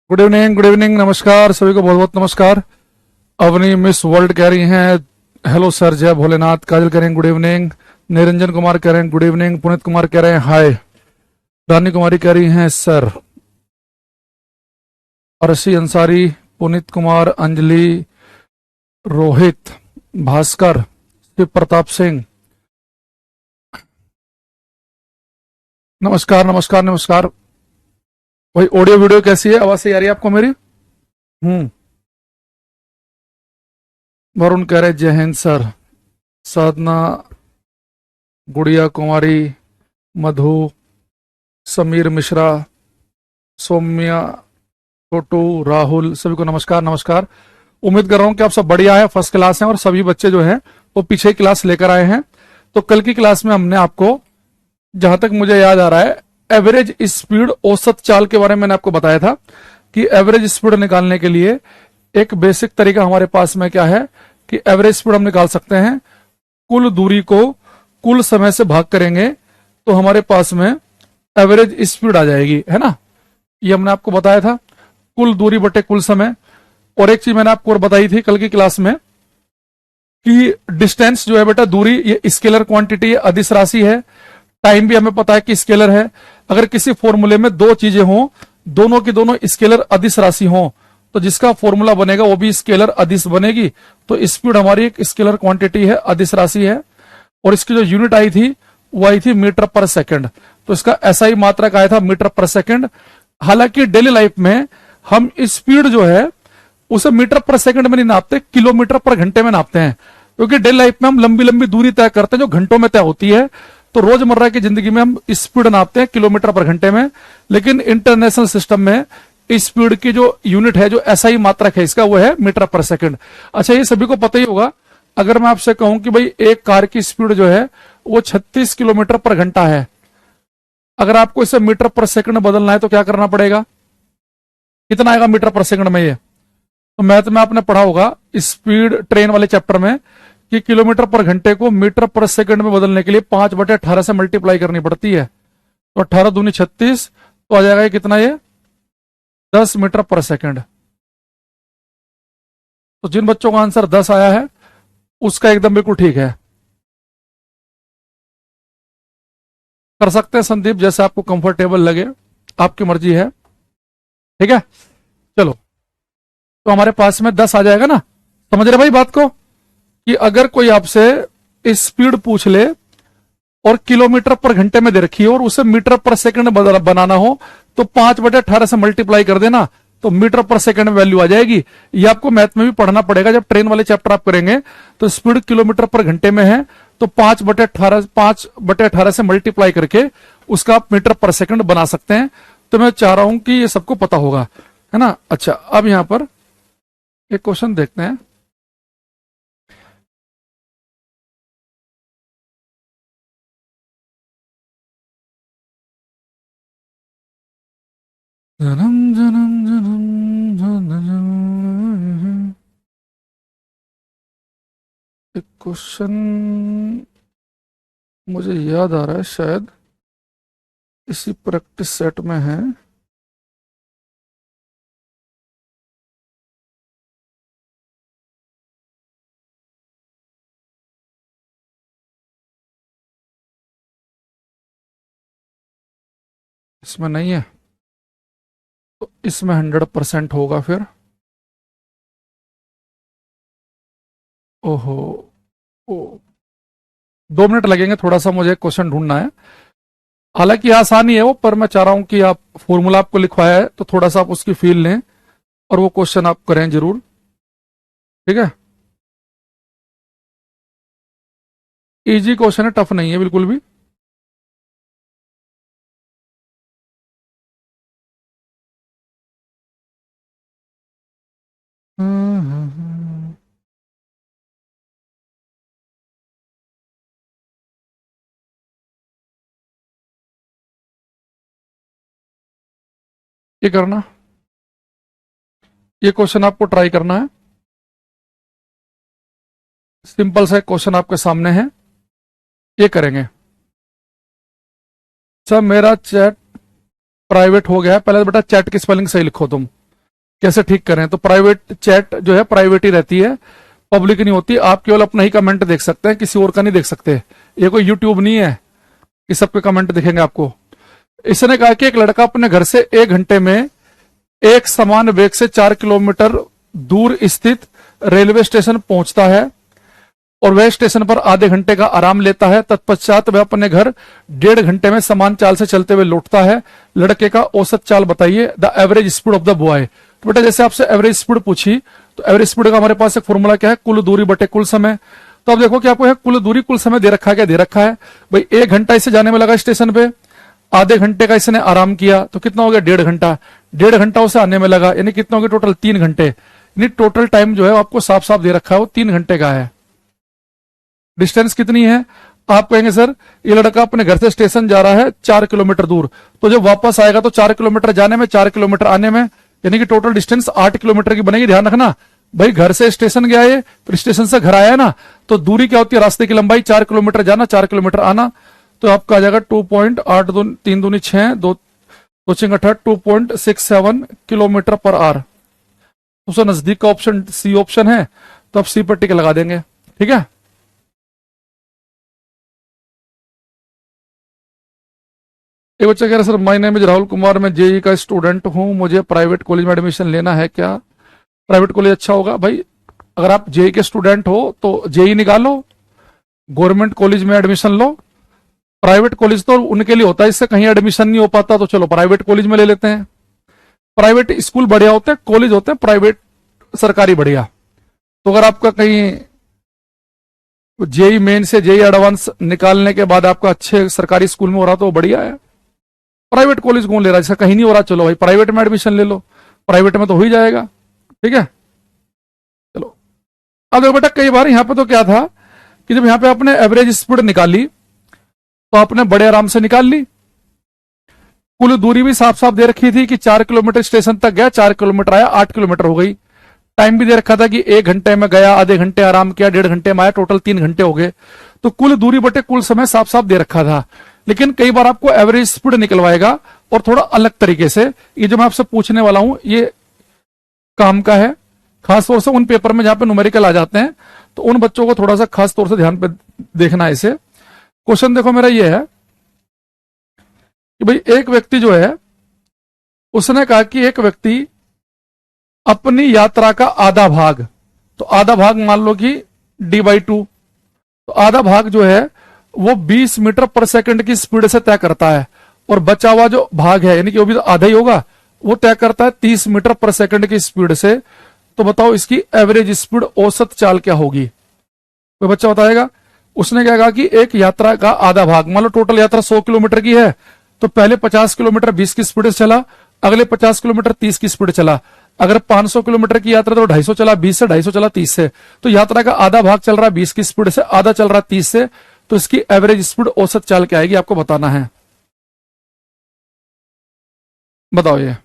Good evening, नमस्कार सभी को, बहुत बहुत नमस्कार। अवनी मिस वर्ल्ड कह रही हैं हेलो सर, जय भोलेनाथ। काजल कह रहे हैं गुड इवनिंग। निरंजन कुमार कह रहे हैं गुड इवनिंग। पुनीत कुमार कह रहे हैं हाय। रानी कुमारी कह रही हैं सर। अरशी अंसारी, पुनीत कुमार, अंजलि, रोहित, भास्कर, शिव प्रताप सिंह, नमस्कार नमस्कार नमस्कार। भाई ऑडियो वीडियो कैसी है, आवाज सही आ रही है आपको मेरी? वरुण कह रहे जय हिंद सर। साधना, गुड़िया कुमारी, मधु, समीर मिश्रा, सौम्या, छोटू, राहुल, सभी को नमस्कार नमस्कार। उम्मीद कर रहा हूं कि आप सब बढ़िया है, फर्स्ट क्लास हैं और सभी बच्चे जो हैं वो पीछे क्लास लेकर आए हैं। तो कल की क्लास में हमने आपको, जहां तक मुझे याद आ रहा है, एवरेज स्पीड, औसत चाल के बारे में मैंने आपको बताया था कि एवरेज स्पीड निकालने के लिए एक बेसिक तरीका हमारे पास में क्या है कि एवरेज स्पीड हम निकाल सकते हैं, कुल दूरी को कुल समय से भाग करेंगे तो हमारे पास में एवरेज स्पीड आ जाएगी, है ना। ये हमने आपको बताया था, कुल दूरी बटे कुल समय। और एक चीज मैंने आपको और बताई थी कल की क्लास में कि डिस्टेंस जो है बेटा, दूरी, ये स्केलर क्वांटिटी है, अदिश राशि है। टाइम भी हमें पता है कि स्केलर है। अगर किसी फॉर्मूले में दो चीजें हों, दोनों की दोनों स्केलर अदिश राशि हों, तो जिसका फॉर्मूला बनेगा वो भी स्केलर अदिश बनेगी। तो स्पीड हमारी एक स्केलर क्वांटिटी है, अदिश राशि है। और इसकी जो यूनिट आई थी वो आई थी मीटर पर सेकंड। तो इसका SI मात्रक आया था मीटर पर सेकंड। हालांकि डेली लाइफ में हम स्पीड जो है उसे मीटर पर सेकंड में नहीं नापते, किलोमीटर पर घंटे में नापते हैं, क्योंकि डेली लाइफ में हम लंबी लंबी दूरी तय करते हैं जो घंटों में तय होती है। तो रोजमर्रा की जिंदगी में हम स्पीड नापते हैं किलोमीटर पर घंटे में, लेकिन इंटरनेशनल सिस्टम में स्पीड की जो यूनिट है, जो SI मात्रक है इसका, वो है मीटर पर सेकंड। अच्छा, ये सभी को पता ही होगा। अगर मैं आपसे कहूं कि भाई एक कार की स्पीड जो है वो 36 किलोमीटर पर घंटा है, अगर आपको इसे मीटर पर सेकंड में बदलना है तो क्या करना पड़ेगा? कितना आएगा मीटर पर सेकंड में? ये तो मैथ में आपने पढ़ा होगा स्पीड ट्रेन वाले चैप्टर में कि किलोमीटर पर घंटे को मीटर पर सेकंड में बदलने के लिए 5/18 से मल्टीप्लाई करनी पड़ती है। तो 18 दूनी 36, तो आ जाएगा ये कितना, ये 10 मीटर पर सेकंड। तो जिन बच्चों का आंसर 10 आया है उसका एकदम बिल्कुल ठीक है। कर सकते हैं संदीप, जैसे आपको कंफर्टेबल लगे, आपकी मर्जी है, ठीक है। चलो, तो हमारे पास में 10 आ जाएगा ना। समझ रहे भाई बात को, कि अगर कोई आपसे स्पीड पूछ ले और किलोमीटर पर घंटे में दे रखी है और उसे मीटर पर सेकंड बनाना हो तो 5/18 से मल्टीप्लाई कर देना, तो मीटर पर सेकंड में वैल्यू आ जाएगी। ये आपको मैथ में भी पढ़ना पड़ेगा, जब ट्रेन वाले चैप्टर आप करेंगे तो स्पीड किलोमीटर पर घंटे में है तो 5/18 से मल्टीप्लाई करके उसका आप मीटर पर सेकंड बना सकते हैं। तो मैं चाह रहा हूं कि ये सबको पता होगा, है ना। अच्छा, अब यहां पर एक क्वेश्चन देखते हैं। जन्म जन्म जन्म जन्म, एक क्वेश्चन मुझे याद आ रहा है, शायद इसी प्रैक्टिस सेट में है। इसमें नहीं है तो इसमें 100% होगा फिर। ओहो, ओ 2 मिनट लगेंगे, थोड़ा सा मुझे क्वेश्चन ढूंढना है। हालांकि आसान ही है वो, पर मैं चाह रहा हूं कि आप फॉर्मूला आपको लिखवाया है तो थोड़ा सा आप उसकी फील लें और वो क्वेश्चन आप करें जरूर, ठीक है। इजी क्वेश्चन है, टफ नहीं है बिल्कुल भी। ये करना, ये क्वेश्चन आपको ट्राई करना है। सिंपल सा क्वेश्चन आपके सामने है, ये करेंगे। सर मेरा चैट प्राइवेट हो गया है, पहले तो बेटा चैट की स्पेलिंग सही लिखो तुम। कैसे ठीक करें। तो प्राइवेट चैट जो है प्राइवेट ही रहती है, पब्लिक नहीं होती। आप केवल अपना ही कमेंट देख सकते हैं, किसी और का नहीं देख सकते। ये कोई यूट्यूब नहीं है कि सबके कमेंट दिखेंगे आपको। इसने कहा कि एक लड़का अपने घर से 1 घंटे में एक समान वेग से 4 किलोमीटर दूर स्थित रेलवे स्टेशन पहुंचता है और वह स्टेशन पर आधे घंटे का आराम लेता है। तत्पश्चात वह अपने घर 1.5 घंटे में समान चाल से चलते हुए लौटता है। लड़के का औसत चाल बताइए, the average speed of the boy. तो बेटा जैसे आपसे एवरेज स्पीड पूछी, तो एवरेज स्पीड का हमारे पास एक फॉर्मूला क्या है, कुल दूरी बटे कुल समय। तो अब देखो कि आपको है कुल दूरी कुल समय दे रखा है, क्या दे रखा है भाई। 1 घंटा इसे जाने में लगा स्टेशन पे, आधे घंटे का इसने आराम किया, तो कितना हो गया 1.5 घंटा। 1.5 घंटा उसे आने में लगा, यानी कितना हो गया टोटल 3 घंटे। यानी टोटल टाइम जो है आपको साफ साफ दे रखा है वो 3 घंटे का है। डिस्टेंस कितनी है, आप कहेंगे सर ये लड़का अपने घर से स्टेशन जा रहा है 4 किलोमीटर दूर, तो जब वापस आएगा तो 4 किलोमीटर जाने में 4 किलोमीटर आने में, यानी कि टोटल डिस्टेंस 8 किलोमीटर की बनेगी। ध्यान रखना भाई, घर से स्टेशन गया है फिर स्टेशन से घर आया ना, तो दूरी क्या होती है, रास्ते की लंबाई 4 किलोमीटर जाना 4 किलोमीटर आना। तो आपका आ जाएगा 2.8 3 दूनी 6 2 2 8 2.67 किलोमीटर पर आवर। उससे नजदीक का ऑप्शन सी ऑप्शन है, तो आप सी पर टिक लगा देंगे। ठीक है, एक बच्चा कह रहा है sir my name is Rahul Kumar, मैं जेई का स्टूडेंट हूं, मुझे प्राइवेट कॉलेज में एडमिशन लेना है, क्या प्राइवेट कॉलेज अच्छा होगा। भाई अगर आप जेई के स्टूडेंट हो तो जेई निकालो, गवर्नमेंट कॉलेज में एडमिशन लो। प्राइवेट कॉलेज तो उनके लिए होता है, इससे कहीं एडमिशन नहीं हो पाता तो चलो प्राइवेट कॉलेज में ले लेते हैं। प्राइवेट स्कूल बढ़िया होते हैं, कॉलेज होते हैं प्राइवेट, सरकारी बढ़िया। तो अगर आपका कहीं जेई मेन से जेई एडवांस निकालने के बाद आपका अच्छे सरकारी स्कूल में हो रहा तो बढ़िया है। प्राइवेट कॉलेज कौन ले रहा है, जैसा कहीं नहीं हो रहा, चलो भाई प्राइवेट में एडमिशन ले लो, प्राइवेट में तो हो ही जाएगा। ठीक है, चलो अब देखो बेटा, कई बार यहां पे तो क्या था कि जब यहां पे आपने एवरेज स्पीड निकाली तो आपने बड़े आराम से निकाल ली। कुल दूरी भी साफ साफ दे रखी थी कि 4 किलोमीटर स्टेशन तक गया, 4 किलोमीटर आया, 8 किलोमीटर हो गई। टाइम भी दे रखा था कि 1 घंटे में गया, आधे घंटे आराम किया, 1.5 घंटे में आया, टोटल 3 घंटे हो गए। तो कुल दूरी बटे कुल समय साफ साफ दे रखा था। लेकिन कई बार आपको एवरेज स्पीड निकलवाएगा और थोड़ा अलग तरीके से। ये जो मैं आपसे पूछने वाला हूं ये काम का है, खासतौर से उन पेपर में जहां पे न्यूमेरिकल आ जाते हैं, तो उन बच्चों को थोड़ा सा खास तौर से ध्यान पे देखना है इसे। क्वेश्चन देखो मेरा ये है कि भाई एक व्यक्ति जो है उसने कहा कि एक व्यक्ति अपनी यात्रा का आधा भाग, तो आधा भाग मान लो कि d/2, तो आधा भाग जो है वो 20 मीटर पर सेकंड की स्पीड से तय करता है, और बचा हुआ जो भाग है यानी कि वो भी तो आधा ही होगा, वो तय करता है 30 मीटर पर सेकंड की स्पीड से। तो बताओ इसकी एवरेज स्पीड औसत चाल क्या होगी, कोई बच्चा बताएगा। उसने क्या कहा कि एक यात्रा का आधा भाग, मान लो टोटल यात्रा 100 किलोमीटर की है, तो पहले 50 किलोमीटर 20 की स्पीड से चला, अगले 50 किलोमीटर 30 की स्पीड चला। अगर 500 किलोमीटर की यात्रा तो 250 चला, 20 से 250 चला, 30 से। तो यात्रा का आधा भाग चल रहा है 20 की स्पीड से, आधा चल रहा है 30 से, तो इसकी एवरेज स्पीड औसत चाल क्या आएगी आपको बताना है। बताओ ये,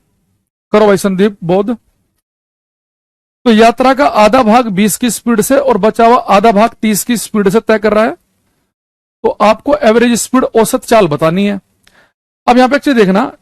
करो भाई संदीप बोध। तो यात्रा का आधा भाग 20 की स्पीड से और बचा हुआ आधा भाग 30 की स्पीड से तय कर रहा है, तो आपको एवरेज स्पीड औसत चाल बतानी है। अब यहां पे एक चीज देखना,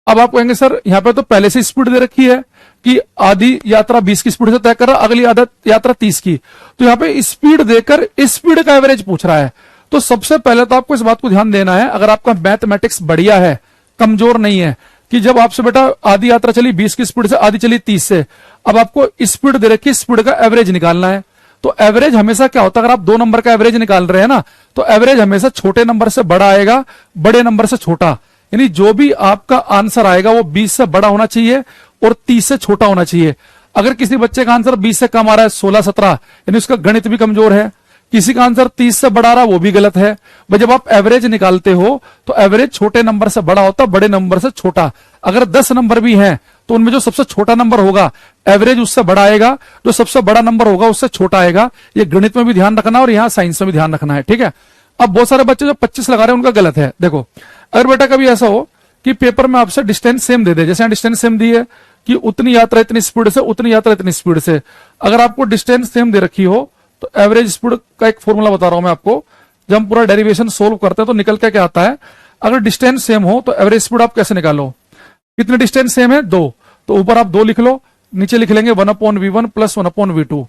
अब आप कहेंगे सर यहां पे तो पहले से स्पीड दे रखी है कि आधी यात्रा 20 की स्पीड से तय कर रहा, अगली आधा यात्रा 30 की, तो यहां पे स्पीड देकर स्पीड का एवरेज पूछ रहा है। तो सबसे पहले तो आपको इस बात को ध्यान देना है, अगर आपका मैथमेटिक्स बढ़िया है, कमजोर नहीं है, कि जब आपसे बेटा आधी यात्रा चली 20 की स्पीड से, आधी चली 30 से, अब आपको स्पीड दे रखी, स्पीड का एवरेज निकालना है। तो एवरेज हमेशा क्या होता है, अगर आप 2 नंबर का एवरेज निकाल रहे हैं ना, तो एवरेज हमेशा छोटे नंबर से बड़ा आएगा, बड़े नंबर से छोटा। यानी जो भी आपका आंसर आएगा वो 20 से बड़ा होना चाहिए और 30 से छोटा होना चाहिए। अगर किसी बच्चे का आंसर 20 से कम आ रहा है, 16-17, यानी उसका गणित भी कमजोर है। किसी का आंसर 30 से बड़ा आ रहा, वो भी गलत है। भाई जब आप एवरेज निकालते हो तो एवरेज छोटे नंबर से बड़ा होता, बड़े नंबर से छोटा। अगर 10 नंबर भी हैं तो उनमें जो सबसे छोटा नंबर होगा एवरेज उससे बड़ा आएगा, जो सबसे बड़ा नंबर होगा उससे छोटा आएगा। ये गणित में भी ध्यान रखना और यहाँ साइंस में भी ध्यान रखना है, ठीक है। अब बहुत सारे बच्चे जो 25 लगा रहे हैं उनका गलत है। देखो अगर बेटा कभी ऐसा हो कि पेपर में आपसे डिस्टेंस सेम दे दे, जैसे डिस्टेंस सेम दी है कि उतनी यात्रा इतनी स्पीड से, उतनी यात्रा इतनी स्पीड से, अगर आपको डिस्टेंस सेम दे रखी हो तो एवरेज स्पीड का एक फॉर्मूला बता रहा हूं मैं आपको। जब हम पूरा डेरिवेशन सोल्व करते हैं तो निकल के क्या आता है, अगर डिस्टेंस सेम हो तो एवरेज स्पीड आप कैसे निकालो, कितने डिस्टेंस सेम है 2, तो ऊपर आप 2 लिख लो, नीचे लिख लेंगे 1/v1 प्लस 1/v2।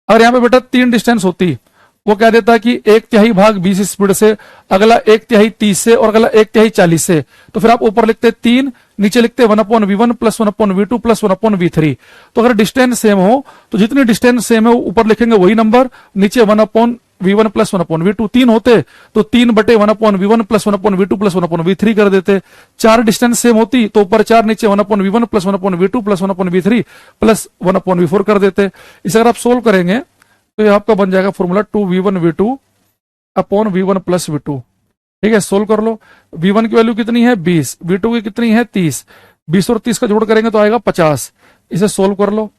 अगर यहाँ पे बेटा 3 डिस्टेंस होती, वो कह देता है कि 1/3 भाग 20 स्पीड से, अगला 1/3 30 से और अगला 1/3 40 से, तो फिर आप ऊपर लिखते 3, नीचे लिखते 1/v1 plus 1/v2 plus 1/v3। तो अगर डिस्टेंस सेम हो तो जितनी डिस्टेंस सेम है ऊपर लिखेंगे वही नंबर, नीचे 1/v1 प्लस 1/v2। 3 होते तो 3/1/v1 plus 1/v2 plus 1/v3 कर देते। 4 डिस्टेंस सेम होती तो ऊपर 4, नीचे 1/v1 plus 1/v2 plus 1/v3 plus 1/v4 कर देते। इसे अगर आप सोल्व करेंगे तो ये आपका बन जाएगा formula 2v1v2 upon v1 plus v2। ठीक है, सोल्व कर लो। v1 की वैल्यू कितनी है 20, v2 की कितनी है 30, 20 और 30 का जोड़ करेंगे तो आएगा 50। इसे सोल्व कर लो,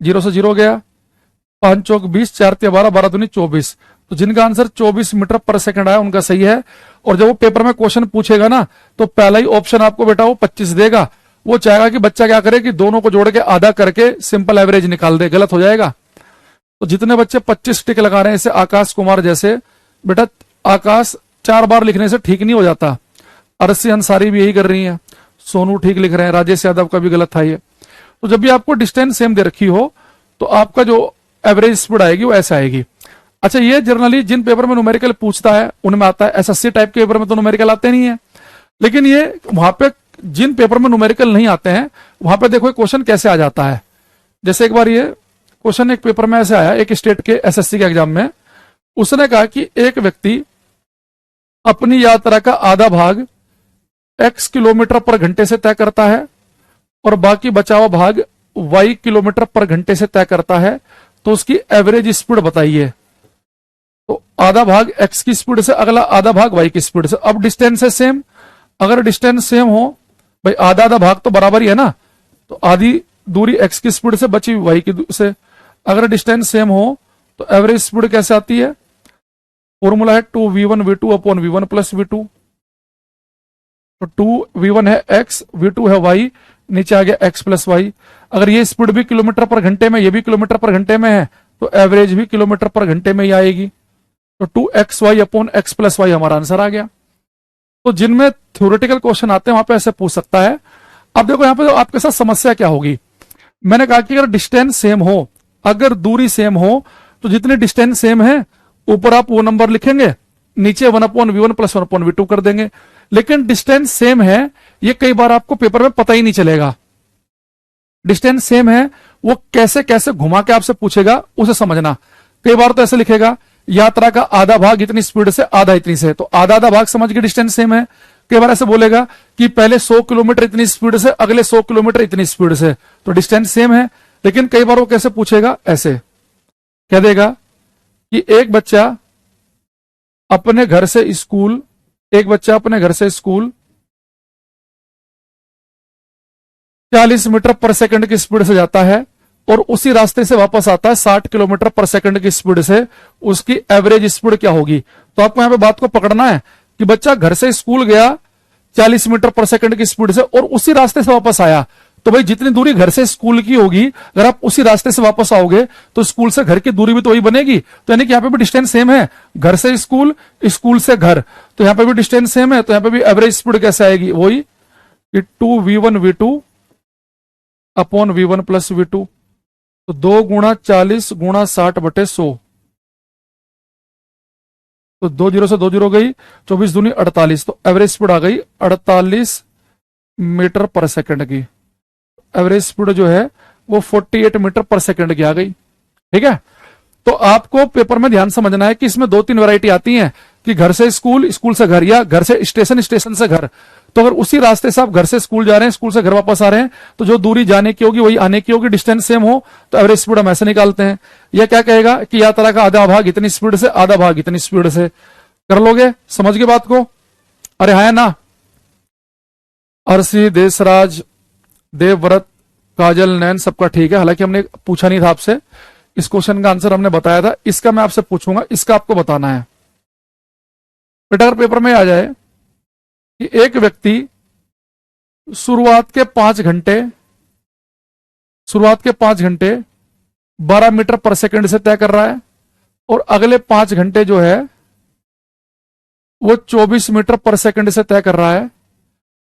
0 से 0 गया, 5 चौक 20, 4 तिया 12, 12 दूनी 24। तो जिनका आंसर 24 मीटर पर सेकंड आया उनका सही है। और जब वो पेपर में क्वेश्चन पूछेगा ना तो पहला ही ऑप्शन आपको बेटा वो 25 देगा। वो चाहेगा कि बच्चा क्या करे कि दोनों को जोड़ के आधा करके सिंपल एवरेज निकाल दे, गलत हो जाएगा। तो जितने बच्चे 25 टिक लगा रहे हैं, जैसे आकाश कुमार जैसे, बेटा आकाश 4 बार लिखने से ठीक नहीं हो जाता। अरसी अंसारी भी यही कर रही है, सोनू ठीक लिख रहे हैं, राजेश यादव का भी गलत था ये। तो जब भी आपको डिस्टेंस सेम दे रखी हो तो आपका जो एवरेज स्पीड आएगी वो ऐसे आएगी। अच्छा, ये जनरली जिन पेपर में न्यूमेरिकल पूछता है उनमें आता है, एसएससी टाइप के पेपर में तो न्यूमेरिकल आते नहीं है। लेकिन ये वहां पे जिन पेपर में न्यूमेरिकल नहीं आते हैं वहां पे देखो क्वेश्चन कैसे आ जाता है। जैसे एक बार ये क्वेश्चन एक पेपर में ऐसे आया, एक स्टेट के एसएससी के एग्जाम में। उसने कहा कि एक व्यक्ति अपनी यात्रा का आधा भाग x किलोमीटर पर घंटे से तय करता है और बाकी बचा हुआ भाग y किलोमीटर पर घंटे से तय करता है, तो उसकी एवरेज स्पीड बताइए। तो आधा भाग x की स्पीड से, अगला आधा भाग y की स्पीड से। अब डिस्टेंस है सेम, अगर डिस्टेंस सेम हो भाई, आधा आधा भाग तो बराबर ही है ना, तो आधी दूरी x की स्पीड से बची y की से। अगर डिस्टेंस सेम हो तो एवरेज स्पीड कैसे आती है? फॉर्मूला है 2v1v2 upon v1 plus v2। तो 2v1 है x, v2 है y, नीचे आ गया x प्लस y। अगर ये स्पीड भी किलोमीटर पर घंटे में, ये भी किलोमीटर पर घंटे में है, तो एवरेज भी किलोमीटर पर घंटे में ही आएगी। तो 2xy upon x plus y हमारा आंसर आ गया। तो जिनमें थ्योरेटिकल क्वेश्चन आते हैं वहां पे ऐसे पूछ सकता है। अब देखो यहाँ पे आपके साथ समस्या क्या होगी। मैंने कहा कि अगर डिस्टेंस सेम हो, अगर दूरी सेम हो, तो जितनी डिस्टेंस सेम है ऊपर आप वो नंबर लिखेंगे, नीचे 1/v1 प्लस 1/v2 कर देंगे। लेकिन डिस्टेंस सेम है ये कई बार आपको पेपर में पता ही नहीं चलेगा। डिस्टेंस सेम है वो कैसे कैसे घुमा के आपसे पूछेगा, उसे समझना। कई बार तो ऐसे लिखेगा यात्रा का आधा भाग इतनी स्पीड से, आधा इतनी से, तो आधा आधा भाग समझ के डिस्टेंस सेम है। कई बार ऐसे बोलेगा कि पहले 100 किलोमीटर इतनी स्पीड से, अगले 100 किलोमीटर इतनी स्पीड से, तो डिस्टेंस सेम है। लेकिन कई बार वो कैसे पूछेगा, ऐसे कह देगा कि एक बच्चा अपने घर से स्कूल 40 मीटर पर सेकंड की स्पीड से जाता है और उसी रास्ते से वापस आता है 60 किलोमीटर पर सेकंड की स्पीड से, उसकी एवरेज स्पीड क्या होगी? तो आपको यहां पे बात को पकड़ना है कि बच्चा घर से स्कूल गया 40 मीटर पर सेकंड की स्पीड से और उसी रास्ते से वापस आया, तो भाई जितनी दूरी घर से स्कूल की होगी, अगर आप उसी रास्ते से वापस आओगे तो स्कूल से घर की दूरी भी तो वही बनेगी। तो यानी कि यहाँ पे भी डिस्टेंस सेम है, घर से स्कूल, स्कूल से घर, तो यहाँ पे भी डिस्टेंस सेम है। तो यहाँ पे भी एवरेज स्पीड कैसे आएगी? वही कि 2v1v2 upon v1 plus v2। तो 2 गुणा 40 गुणा 60/100, तो 2 0 से 2 0 गई, 24 दूनी 48, तो एवरेज स्पीड आ गई 48 मीटर पर सेकंड की। एवरेज स्पीड जो है वो 48 मीटर पर सेकंड की आ गई। ठीक है, तो आपको पेपर में ध्यान समझना है कि इसमें 2-3 वैरायटी आती हैं कि घर से स्कूल, स्कूल से घर, या घर से स्टेशन, स्टेशन से घर। तो अगर उसी रास्ते से आप घर से स्कूल जा रहे हैं, स्कूल से घर वापस आ रहे हैं, तो जो दूरी जाने की होगी वही आने की होगी, डिस्टेंस सेम हो तो एवरेज स्पीड हम ऐसे निकालते हैं। यह क्या कहेगा कि यात्रा का आधा भाग इतनी स्पीड से, आधा भाग इतनी स्पीड से। कर लोगे? समझ के बात को? अरे है ना? अर्शी, देशराज, देवव्रत, काजल, नैन, सबका ठीक है। हालांकि हमने पूछा नहीं था आपसे, इस क्वेश्चन का आंसर हमने बताया था, इसका मैं आपसे पूछूंगा, इसका आपको बताना है। बेटा अगर पेपर में आ जाए कि एक व्यक्ति शुरुआत के 5 घंटे 12 मीटर पर सेकंड से तय कर रहा है और अगले 5 घंटे जो है वो 24 मीटर पर सेकंड से तय कर रहा है,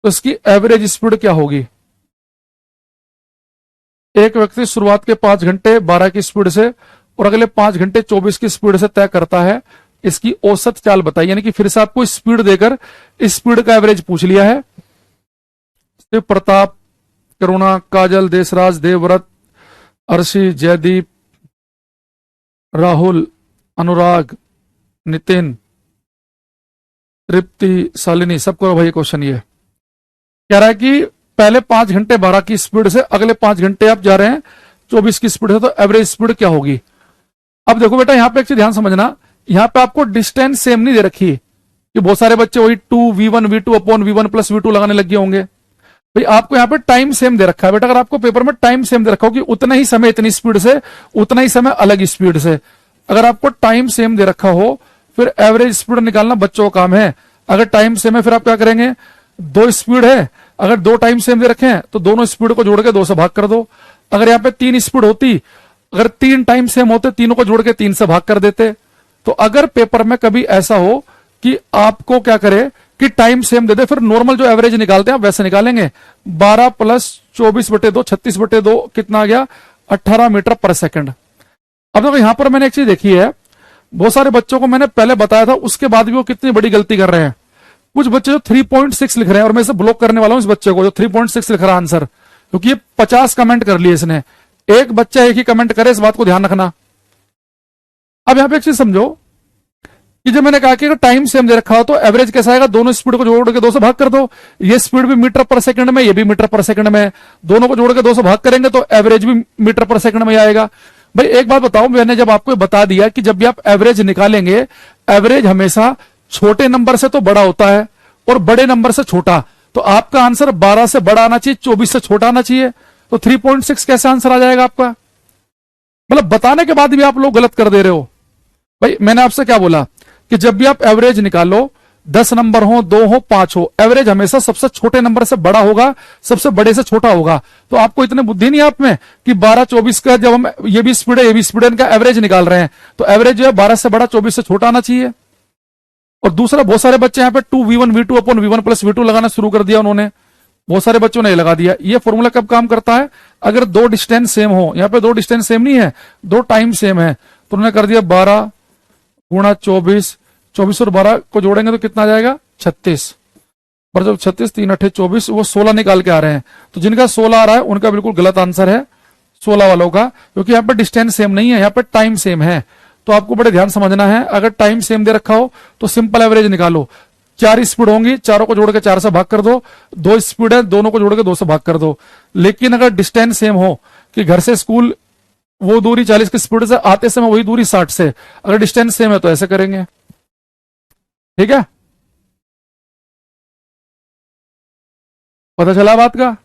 तो इसकी एवरेज स्पीड क्या होगी? एक व्यक्ति शुरुआत के 5 घंटे 12 की स्पीड से और अगले 5 घंटे 24 की स्पीड से तय करता है, इसकी औसत चाल बताइए। यानी कि फिर से आपको स्पीड देकर स्पीड का एवरेज पूछ लिया है। शिव प्रताप, करुणा, काजल, देशराज, देवव्रत, अर्शी, जयदीप, राहुल, अनुराग, नितिन, तृप्ति, शालिनी, सबको भाई क्वेश्चन ये कह रहा है कि पहले 5 घंटे 12 की स्पीड से अगले 5 घंटे आप जा रहे हैं 24 की स्पीड से, तो एवरेज स्पीड क्या होगी। अब देखो बेटा, यहां पे एक चीज ध्यान समझना, यहां पे आपको डिस्टेंस सेम नहीं दे रखी कि बहुत सारे बच्चे वही 2v1 v2 upon v1 plus v2 लगाने लग गए होंगे। भाई आपको यहाँ पे टाइम सेम दे रखा है बेटा। अगर आपको पेपर में टाइम सेम दे रखा हो कि उतना ही समय इतनी स्पीड से, उतना ही समय अलग स्पीड से, अगर आपको टाइम सेम दे रखा हो, फिर एवरेज स्पीड निकालना बच्चों का काम है। अगर टाइम सेम है फिर आप क्या करेंगे, 2 स्पीड है, अगर 2 टाइम सेम दे रखे हैं तो दोनों स्पीड को जोड़ के 2 से भाग कर दो। अगर यहाँ पे 3 स्पीड होती, अगर 3 टाइम सेम होते, तीनों को जोड़ के 3 से भाग कर देते। तो अगर पेपर में कभी ऐसा हो कि आपको क्या करे कि टाइम सेम दे दे, फिर नॉर्मल जो एवरेज निकालते हैं आप वैसे निकालेंगे। 12 प्लस 24/2 36/2 कितना आ गया, 18 मीटर पर सेकंड। अब देखो यहां पर मैंने एक चीज देखी है, बहुत सारे बच्चों को मैंने पहले बताया था, उसके बाद भी वो कितनी बड़ी गलती कर रहे हैं। कुछ बच्चे जो 3.6 लिख रहे हैं, और मैं इसे ब्लॉक करने वाला हूं इस बच्चे को जो 3.6 लिख रहा है आंसर, क्योंकि ये 50 कमेंट कर लिए इसने। एक बच्चा एक ही कमेंट करे, इस बात को ध्यान रखना। अब यहां पे एक चीज समझो कि जब मैंने कहा कि अगर टाइम सेम दे रखा हो तो एवरेज कैसा आएगा, दोनों स्पीड को जोड़ के 2 से भाग कर दो। ये स्पीड भी मीटर पर सेकंड में, ये भी मीटर पर सेकंड में, दोनों को जोड़ के 2 से भाग करेंगे तो एवरेज भी मीटर पर सेकंड में आएगा। भाई एक बात बताओ, मैंने जब आपको बता दिया कि जब भी आप एवरेज निकालेंगे, एवरेज हमेशा छोटे नंबर से तो बड़ा होता है और बड़े नंबर से छोटा, तो आपका आंसर 12 से बड़ा आना चाहिए, 24 से छोटा आना चाहिए। तो 3.6 कैसे आंसर आ जाएगा आपका। मतलब बताने के बाद भी आप लोग गलत कर दे रहे हो। भाई मैंने आपसे क्या बोला कि जब भी आप एवरेज निकालो, 10 नंबर हो, 2 हो, 5 हो, एवरेज हमेशा सबसे छोटे नंबर से बड़ा होगा, सबसे बड़े से छोटा होगा। तो आपको इतने बुद्धि नहीं है आप में कि 12-24 का जब हम ये भी स्पीड है ये भी स्पीड है, इनका एवरेज निकाल रहे हैं, तो एवरेज जो है 12 से बड़ा 24 से छोटा आना चाहिए। और दूसरा, बहुत सारे बच्चे यहाँ पे 2v1 v2 upon v1 plus v2 लगाना शुरू कर दिया उन्होंने, बहुत सारे बच्चों ने लगा दिया। ये फॉर्मूला कब काम करता है, अगर 2 डिस्टेंस सेम हो। यहाँ पे 2 डिस्टेंस सेम नहीं है, 2 टाइम सेम है, तो उन्होंने कर दिया 12 गुणा 24, 24 और 12 को जोड़ेंगे तो कितना आ जाएगा, 36। पर जब 36 3 8 24, वो 16 निकाल के आ रहे हैं। तो जिनका 16 आ रहा है उनका बिल्कुल गलत आंसर है 16 वालों का, क्योंकि यहाँ पे डिस्टेंस सेम नहीं है, यहाँ पे टाइम सेम है। तो आपको बड़े ध्यान समझना है, अगर टाइम सेम दे रखा हो तो सिंपल एवरेज निकालो। 4 स्पीड होंगी, चारों को जोड़ के 4 से भाग कर दो, 2 स्पीड है, दोनों को जोड़ के 2 से भाग कर दो। लेकिन अगर डिस्टेंस सेम हो कि घर से स्कूल वो दूरी 40 की स्पीड से, आते समय वही दूरी 60 से, अगर डिस्टेंस सेम है तो ऐसे करेंगे। ठीक है, पता चला बात का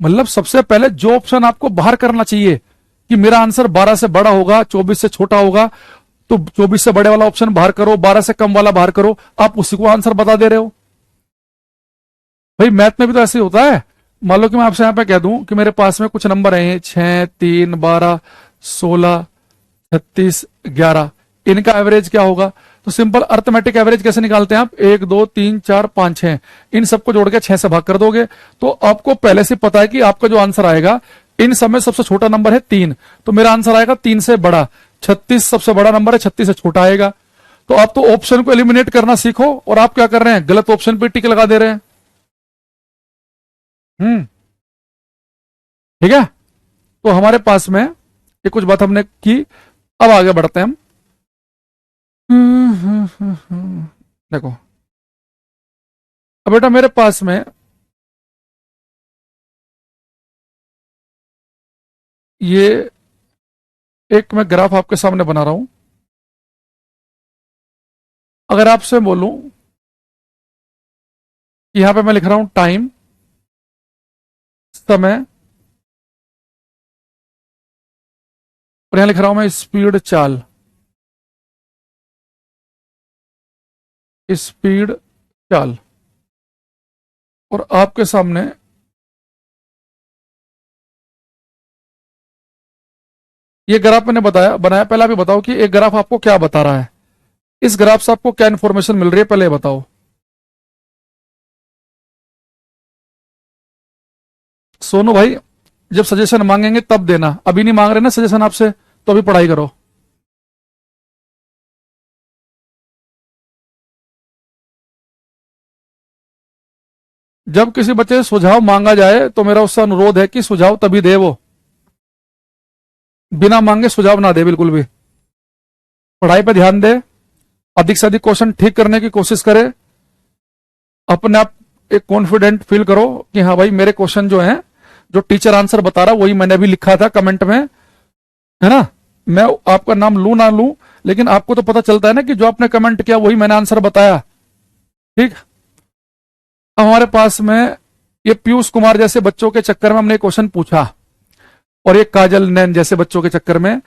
मतलब। सबसे पहले जो ऑप्शन आपको बाहर करना चाहिए कि मेरा आंसर 12 से बड़ा होगा 24 से छोटा होगा, तो 24 से बड़े वाला ऑप्शन बाहर करो, 12 से कम वाला बाहर करो, आप उसी को आंसर बता दे रहे हो। भाई मैथ में भी तो ऐसे ही होता है। मान लो कि मैं आपसे यहां पे कह दूं कि मेरे पास में कुछ नंबर हैं 6 3 12 16 36 11, इनका एवरेज क्या होगा। तो सिंपल अर्थमेटिक एवरेज कैसे निकालते हैं आप, 1 2 3 4 5 6, इन सबको जोड़ के 6 से भाग कर दोगे। तो आपको पहले से पता है कि आपका जो आंसर आएगा, इन सब में सबसे छोटा नंबर है 3, तो मेरा आंसर आएगा 3 से बड़ा। 36 सबसे बड़ा नंबर है, 36 से छोटा आएगा। तो आप तो ऑप्शन को एलिमिनेट करना सीखो, और आप क्या कर रहे हैं, गलत ऑप्शन पे टिक लगा दे रहे हैं। ठीक है, तो हमारे पास में ये कुछ बात हमने की, अब आगे बढ़ते हैं हम। देखो अब बेटा मेरे पास में ये एक मैं ग्राफ आपके सामने बना रहा हूं। अगर आपसे बोलूं, यहां पे मैं लिख रहा हूं टाइम, समय, और यहां लिख रहा हूं मैं स्पीड चाल, स्पीड चाल, और आपके सामने ये ग्राफ मैंने बनाया। पहले आप ये बताओ कि एक ग्राफ आपको क्या बता रहा है, इस ग्राफ से आपको क्या इंफॉर्मेशन मिल रही है, पहले बताओ। सोनू भाई, जब सजेशन मांगेंगे तब देना, अभी नहीं मांग रहे ना सजेशन आपसे, तो अभी पढ़ाई करो। जब किसी बच्चे से सुझाव मांगा जाए तो मेरा उससे अनुरोध है कि सुझाव तभी दे वो, बिना मांगे सुझाव ना दे बिल्कुल भी। पढ़ाई पे ध्यान दे, अधिक से अधिक क्वेश्चन ठीक करने की कोशिश करे, अपने आप एक कॉन्फिडेंट फील करो कि हाँ भाई मेरे क्वेश्चन जो हैं, जो टीचर आंसर बता रहा वही मैंने भी लिखा था कमेंट में, है ना। मैं आपका नाम लू ना लू, लेकिन आपको तो पता चलता है ना कि जो आपने कमेंट किया वही मैंने आंसर बताया। ठीक। अब हमारे पास में ये पीयूष कुमार जैसे बच्चों के चक्कर में हमने क्वेश्चन पूछा, और एक काजल नैन जैसे बच्चों के चक्कर में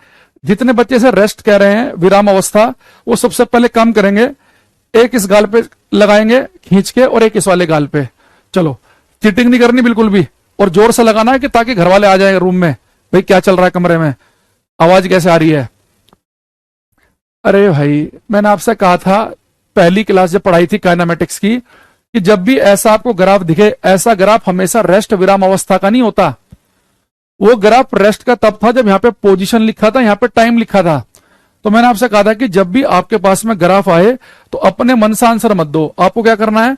जितने बच्चे से रेस्ट कह रहे हैं, विराम अवस्था, वो सबसे पहले काम करेंगे, एक इस गाल पे लगाएंगे खींच के और एक इस वाले गाल पे। चलो, चीटिंग नहीं करनी बिल्कुल भी, और जोर से लगाना है कि ताकि घर वाले आ जाए रूम में, भाई क्या चल रहा है कमरे में, आवाज कैसे आ रही है। अरे भाई मैंने आपसे कहा था पहली क्लास जब पढ़ाई थी काइनेमेटिक्स की, कि जब भी ऐसा आपको ग्राफ दिखे, ऐसा ग्राफ हमेशा रेस्ट विराम अवस्था का नहीं होता। वो ग्राफ रेस्ट का तब था जब यहां पे पोजीशन लिखा था, यहां पे टाइम लिखा था। तो मैंने आपसे कहा था कि जब भी आपके पास में ग्राफ आए तो अपने मन से आंसर मत दो, आपको क्या करना है,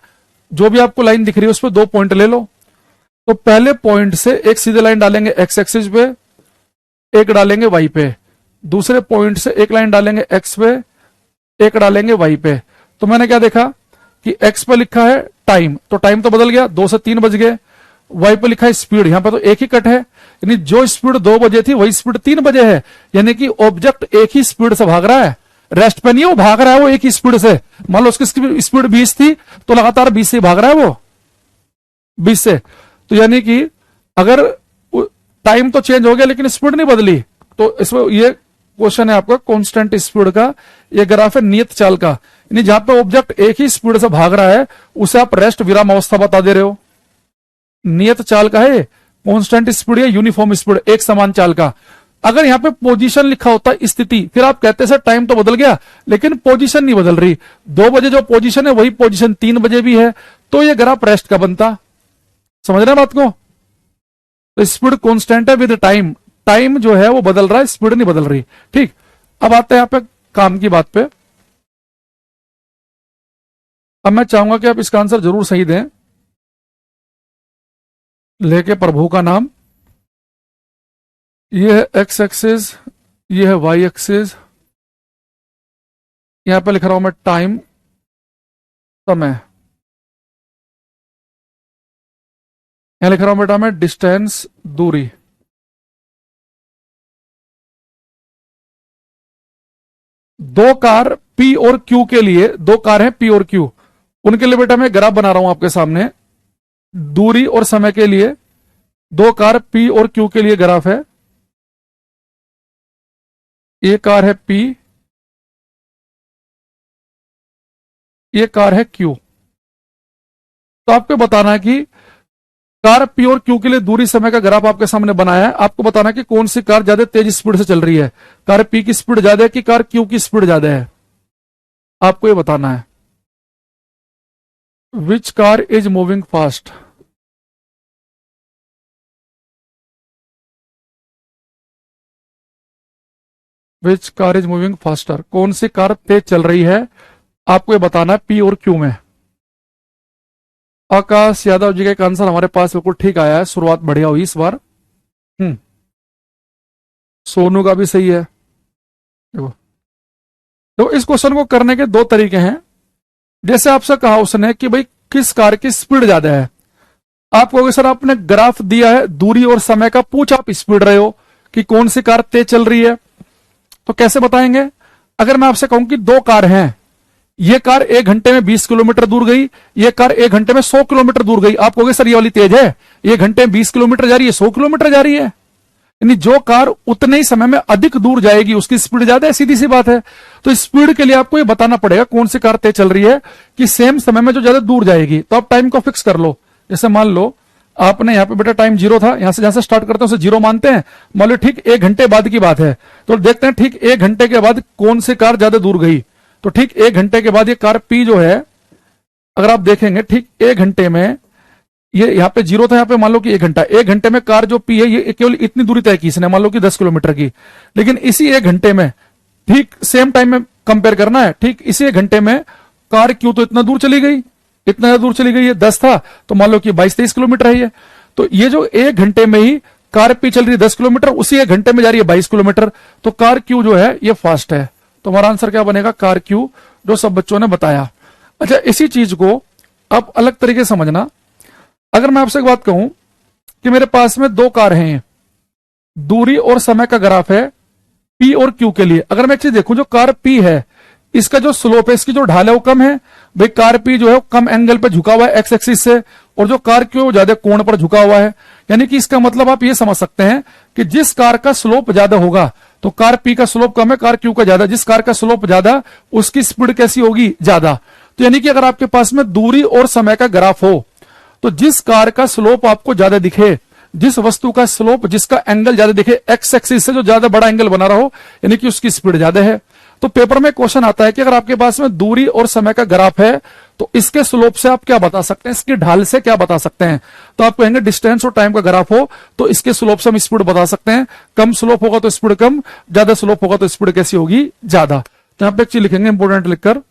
जो भी आपको लाइन दिख रही है उस पर 2 पॉइंट ले लो। तो पहले पॉइंट से एक सीधी लाइन डालेंगे एक्स एक्सिस पे, एक डालेंगे वाई पे, दूसरे पॉइंट से एक लाइन डालेंगे एक्स पे, एक डालेंगे वाई पे। तो मैंने क्या देखा कि एक्स पे लिखा है टाइम, तो टाइम तो बदल गया, 2 से 3 बज गए। वाई पे लिखा है स्पीड, यहां पर तो एक ही कट है, यानी जो स्पीड 2 बजे थी वही स्पीड 3 बजे है, यानी कि ऑब्जेक्ट एक ही स्पीड से भाग रहा है, रेस्ट पे नहीं वो भाग रहा है, वो एक ही स्पीड से। मान लो उसकी स्पीड 20 थी तो लगातार 20 से भाग रहा है वो, 20 से। तो यानी कि अगर टाइम तो चेंज हो गया लेकिन स्पीड नहीं बदली, तो इसमें ये क्वेश्चन है आपका कांस्टेंट स्पीड का, ये ग्राफ है नियत चाल का, यानी जहां पे ऑब्जेक्ट एक ही स्पीड से भाग रहा है उसे आप रेस्ट विराम अवस्था बता दे रहे हो। नियत चाल का है, कांस्टेंट स्पीड या यूनिफॉर्म स्पीड, एक समान चाल का। अगर यहां पे पोजीशन लिखा होता स्थिति, फिर आप कहते सर टाइम तो बदल गया लेकिन पोजीशन नहीं बदल रही, 2 बजे जो पोजीशन है वही पोजीशन 3 बजे भी है, तो ये ग्राफ रेस्ट का बनता। समझ रहे हैं बात को। तो स्पीड कांस्टेंट है विद टाइम, टाइम जो है वो बदल रहा है, स्पीड नहीं बदल रही। ठीक। अब आते हैं यहां पे काम की बात पे। अब मैं चाहूंगा कि आप इसका आंसर जरूर सही दें, लेके प्रभु का नाम। ये है एक्स एक्सिस, ये है वाई एक्सिस, यहां पे लिख रहा हूं मैं टाइम, समय, यहां लिख रहा हूं बेटा मैं डिस्टेंस, दूरी। दो कार पी और क्यू के लिए, 2 कार हैं पी और क्यू, उनके लिए बेटा मैं ग्राफ बना रहा हूं आपके सामने। दूरी और समय के लिए 2 कार पी और क्यू के लिए ग्राफ है। ये कार है पी, ये कार है क्यू। तो आपको बताना है कि कार पी और क्यू के लिए दूरी समय का ग्राफ आपके सामने बनाया है, आपको बताना है कि कौन सी कार ज्यादा तेज स्पीड से चल रही है, कार पी की स्पीड ज्यादा है कि कार क्यू की स्पीड ज्यादा है, आपको ये बताना है। Which car is moving fast, which car is moving faster, कौन सी कार तेज चल रही है, आपको ये बताना है पी और क्यू में। आकाश यादव जी का एक आंसर हमारे पास बिल्कुल ठीक आया है, शुरुआत बढ़िया हुई इस बार। सोनू का भी सही है। देखो, तो इस क्वेश्चन को करने के 2 तरीके हैं। जैसे आपसे कहा उसने कि भाई किस कार की स्पीड ज्यादा है, आपको सर आपने ग्राफ दिया है, दूरी और समय का पूछ आप स्पीड रहे हो कि कौन सी कार तेज चल रही है, तो कैसे बताएंगे। अगर मैं आपसे कहूं कि 2 कार हैं, ये कार 1 घंटे में 20 किलोमीटर दूर गई, ये कार 1 घंटे में 100 किलोमीटर दूर गई, आप कहोगे सर ये वाली तेज है, 1 घंटे में 20 किलोमीटर जा रही है, 100 किलोमीटर जा रही है, यानी जो कार उतने ही समय में अधिक दूर जाएगी उसकी स्पीड ज्यादा है, सीधी सी बात है। तो स्पीड के लिए आपको ये बताना पड़ेगा कौन सी कार तेज चल रही है कि सेम समय में जो ज्यादा दूर जाएगी। तो आप टाइम को फिक्स कर लो, जैसे मान लो आपने यहाँ पे बेटा टाइम 0 था, यहां से जहां से स्टार्ट करते हैं उसे 0 मानते हैं, मान लो ठीक 1 घंटे बाद की बात है, तो देखते हैं ठीक 1 घंटे के बाद कौन सी कार ज्यादा दूर गई। तो ठीक 1 घंटे के बाद ये कार पी जो है, अगर आप देखेंगे ठीक 1 घंटे में ये यहाँ पे जीरो था, यहाँ पे मान लो कि 1 घंटा, 1 घंटे में कार जो पी है ये केवल इतनी दूरी तय की इसने, मान लो कि 10 किलोमीटर की, लेकिन इसी 1 घंटे में ठीक सेम टाइम में कंपेयर करना है, ठीक इसी 1 घंटे में कार क्यों तो इतना दूर चली गई, इतना दूर चली गई है, 10 था तो मान लो कि 22-23 किलोमीटर है ये। तो ये जो 1 घंटे में ही कार पी चल रही है 10 किलोमीटर, उसी 1 घंटे में जा रही है 22 किलोमीटर, तो कार क्यू जो है ये फास्ट है। तो हमारा आंसर क्या बनेगा, कार क्यू, जो सब बच्चों ने बताया। अच्छा, इसी चीज को अब अलग तरीके से समझना। अगर मैं आपसे एक बात कहूं कि मेरे पास में 2 कार हैं, दूरी और समय का ग्राफ है पी और क्यू के लिए। अगर मैं एक चीज देखूं, जो कार पी है इसका जो स्लोप है, इसकी जो ढाल है वो कम है, भाई कार पी जो है वो कम एंगल पर झुका हुआ है एक्स एक्सिस से, और जो कार क्यू ज्यादा कोण पर झुका हुआ है। यानी कि इसका मतलब आप ये समझ सकते हैं कि जिस कार का स्लोप ज्यादा होगा तो कार पी का स्लोप कम है, कार क्यू का ज्यादा, जिस कार का स्लोप ज्यादा उसकी स्पीड कैसी होगी, ज्यादा। तो यानी कि अगर आपके पास में दूरी और समय का ग्राफ हो तो जिस कार का स्लोप आपको ज्यादा दिखे, जिस वस्तु का स्लोप, जिसका एंगल ज्यादा दिखे एक्स एक्सिस से, जो ज्यादा बड़ा एंगल बना रहा हो, यानी कि उसकी स्पीड ज्यादा है। तो पेपर में क्वेश्चन आता है कि अगर आपके पास में दूरी और समय का ग्राफ है तो इसके स्लोप से आप क्या बता सकते हैं, इसकी ढाल से क्या बता सकते हैं। तो आप कहेंगे डिस्टेंस और टाइम का ग्राफ हो तो इसके स्लोप से हम स्पीड बता सकते हैं, कम स्लोप होगा तो स्पीड कम, ज्यादा स्लोप होगा तो स्पीड कैसी होगी, ज्यादा। तो यहां पर एक चीज लिखेंगे इंपोर्टेंट लिखकर,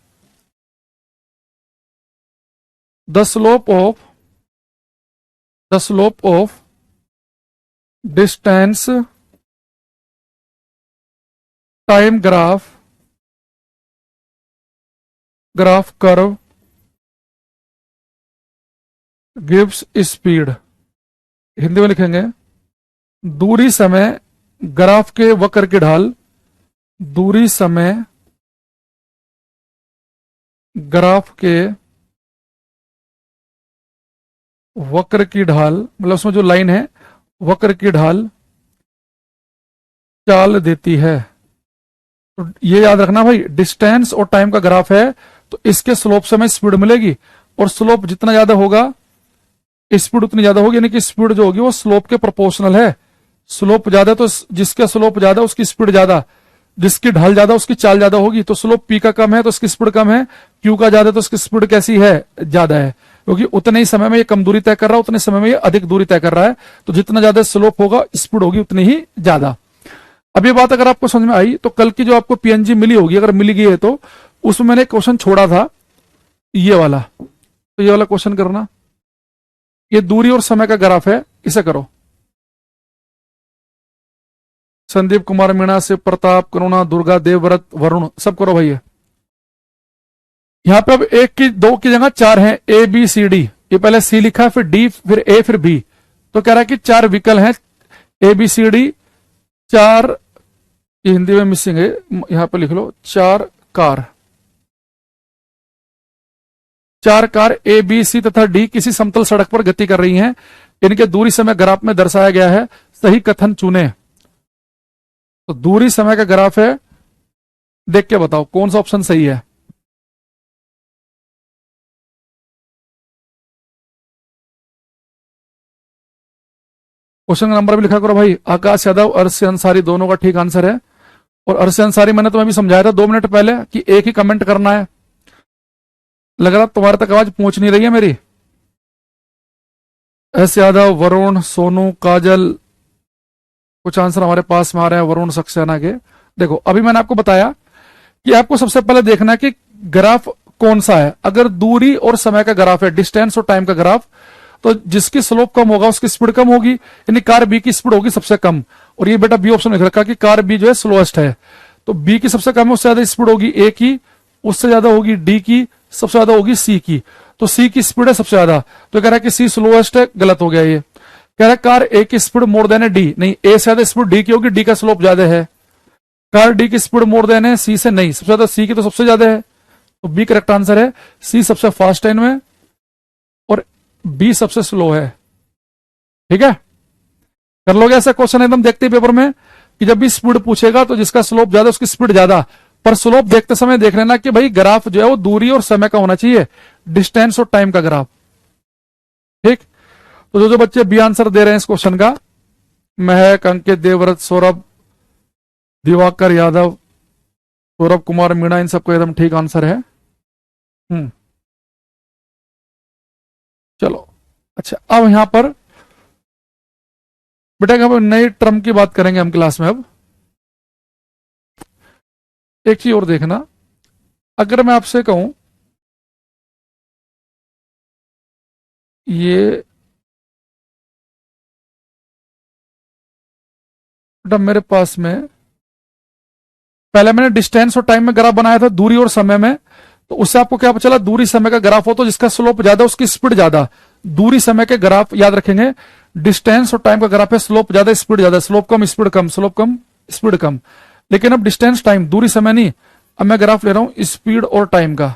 the slope of distance time graph curve gives speed. Hindi में लिखेंगे दूरी समय ग्राफ के वक्र की ढाल, दूरी समय ग्राफ के वक्र की ढाल, मतलब उसमें जो लाइन है वक्र की ढाल चाल देती है। तो ये याद रखना भाई, डिस्टेंस और टाइम का ग्राफ है तो इसके स्लोप से हमें स्पीड मिलेगी, और स्लोप जितना ज्यादा होगा स्पीड उतनी ज्यादा होगी, यानी कि स्पीड जो होगी वो स्लोप के प्रोपोर्शनल है। स्लोप ज्यादा तो जिसका स्लोप ज्यादा उसकी स्पीड ज्यादा, जिसकी ढाल ज्यादा उसकी चाल ज्यादा होगी। तो स्लोप पी का कम है तो उसकी स्पीड कम है, क्यू का ज्यादा तो उसकी स्पीड कैसी है, ज्यादा है, क्योंकि उतने ही समय में ये कम दूरी तय कर रहा है, उतने समय में ये अधिक दूरी तय कर रहा है। तो जितना ज्यादा स्लोप होगा स्पीड होगी उतनी ही ज्यादा। अब ये बात अगर आपको समझ में आई तो कल की जो आपको पीएनजी मिली होगी, अगर मिली गई है तो उसमें मैंने क्वेश्चन छोड़ा था ये वाला, तो ये वाला क्वेश्चन करना। ये दूरी और समय का ग्राफ है, इसे करो। संदीप कुमार मीणा, शिव प्रताप, करुणा, दुर्गा, देवव्रत, वरुण, सब करो भैया। यहां पे अब 1 की 2 की जगह 4 है, ए बी सी डी। ये पहले सी लिखा, फिर डी, फिर ए, फिर बी। तो कह रहा है कि 4 व्हीकल हैं, ए बी सी डी, 4, ये हिंदी में मिसिंग है, यहां पे लिख लो 4 car. 4 car A B C तथा डी किसी समतल सड़क पर गति कर रही हैं। इनके दूरी समय ग्राफ में दर्शाया गया है, सही कथन चुने। तो दूरी समय का ग्राफ है, देख के बताओ कौन सा ऑप्शन सही है। क्वेश्चन नंबर भी लिखा करो भाई। आकाश यादव, अर्श अंसारी दोनों का ठीक आंसर है। और अर्श अंसारी मैंने तुम्हें भी समझाया था 2 मिनट पहले कि एक ही कमेंट करना है। लग रहा तुम्हारे तक आवाज पहुंच नहीं रही है मेरी। एस यादव, वरुण, सोनू, काजल, कुछ आंसर हमारे पास में आ रहे हैं वरुण सक्सेना के। देखो अभी मैंने आपको बताया कि आपको सबसे पहले देखना है कि ग्राफ कौन सा है। अगर दूरी और समय का ग्राफ है, डिस्टेंस और टाइम का ग्राफ, तो जिसकी स्लोप कम होगा उसकी स्पीड कम होगी, यानी कार बी की स्पीड होगी सबसे कम। और ये बेटा बी ऑप्शन लिख रखा कि कार बी जो है स्लोएस्ट है, तो बी की सबसे कम है, उससे ज्यादा स्पीड होगी ए की, उससे ज्यादा होगी डी की, सबसे ज्यादा होगी सी की। तो सी की स्पीड है सबसे ज्यादा, तो कह रहा है कि सी स्लोएस्ट है, गलत हो गया ये। कह रहा है कार ए की स्पीड मोर देन है डी, नहीं, ए से ज्यादा स्पीड डी की होगी, डी का स्लोप ज्यादा है। कार डी की स्पीड मोर देन है सी से, नहीं, सबसे ज्यादा सी की तो सबसे ज्यादा है, तो बी करेक्ट आंसर है। सी सबसे फास्ट है इनमें और बी सबसे स्लो है। ठीक है, कर लोगे ऐसा क्वेश्चन एकदम देखते ही पेपर में कि जब भी स्पीड पूछेगा तो जिसका स्लोप ज्यादा उसकी स्पीड ज्यादा, पर स्लोप देखते समय देख लेना कि भाई ग्राफ जो है वो दूरी और समय का होना चाहिए, डिस्टेंस और टाइम का ग्राफ। ठीक, तो जो बच्चे बी आंसर दे रहे हैं इस क्वेश्चन का, महक, अंकित, देवव्रत, सौरभ, दिवाकर यादव, सौरभ कुमार मीणा, इन सबको एकदम ठीक आंसर है। चलो अच्छा, अब यहां पर बेटा हम नए टर्म की बात करेंगे हम क्लास में। अब एक चीज और देखना, अगर मैं आपसे कहूं ये बेटा मेरे पास में पहले मैंने डिस्टेंस और टाइम में ग्राफ बनाया था, दूरी और समय में, तो उससे आपको क्या पता चला, दूरी समय का ग्राफ हो तो जिसका स्लोप ज्यादा उसकी स्पीड ज्यादा। दूरी समय के ग्राफ याद रखेंगे, डिस्टेंस और टाइम का ग्राफ है, स्लोप ज्यादा स्पीड ज्यादा, स्लोप कम स्पीड कम, स्लोप कम स्पीड कम। लेकिन अब डिस्टेंस टाइम दूरी समय नहीं, अब मैं ग्राफ ले रहा हूं स्पीड और टाइम का।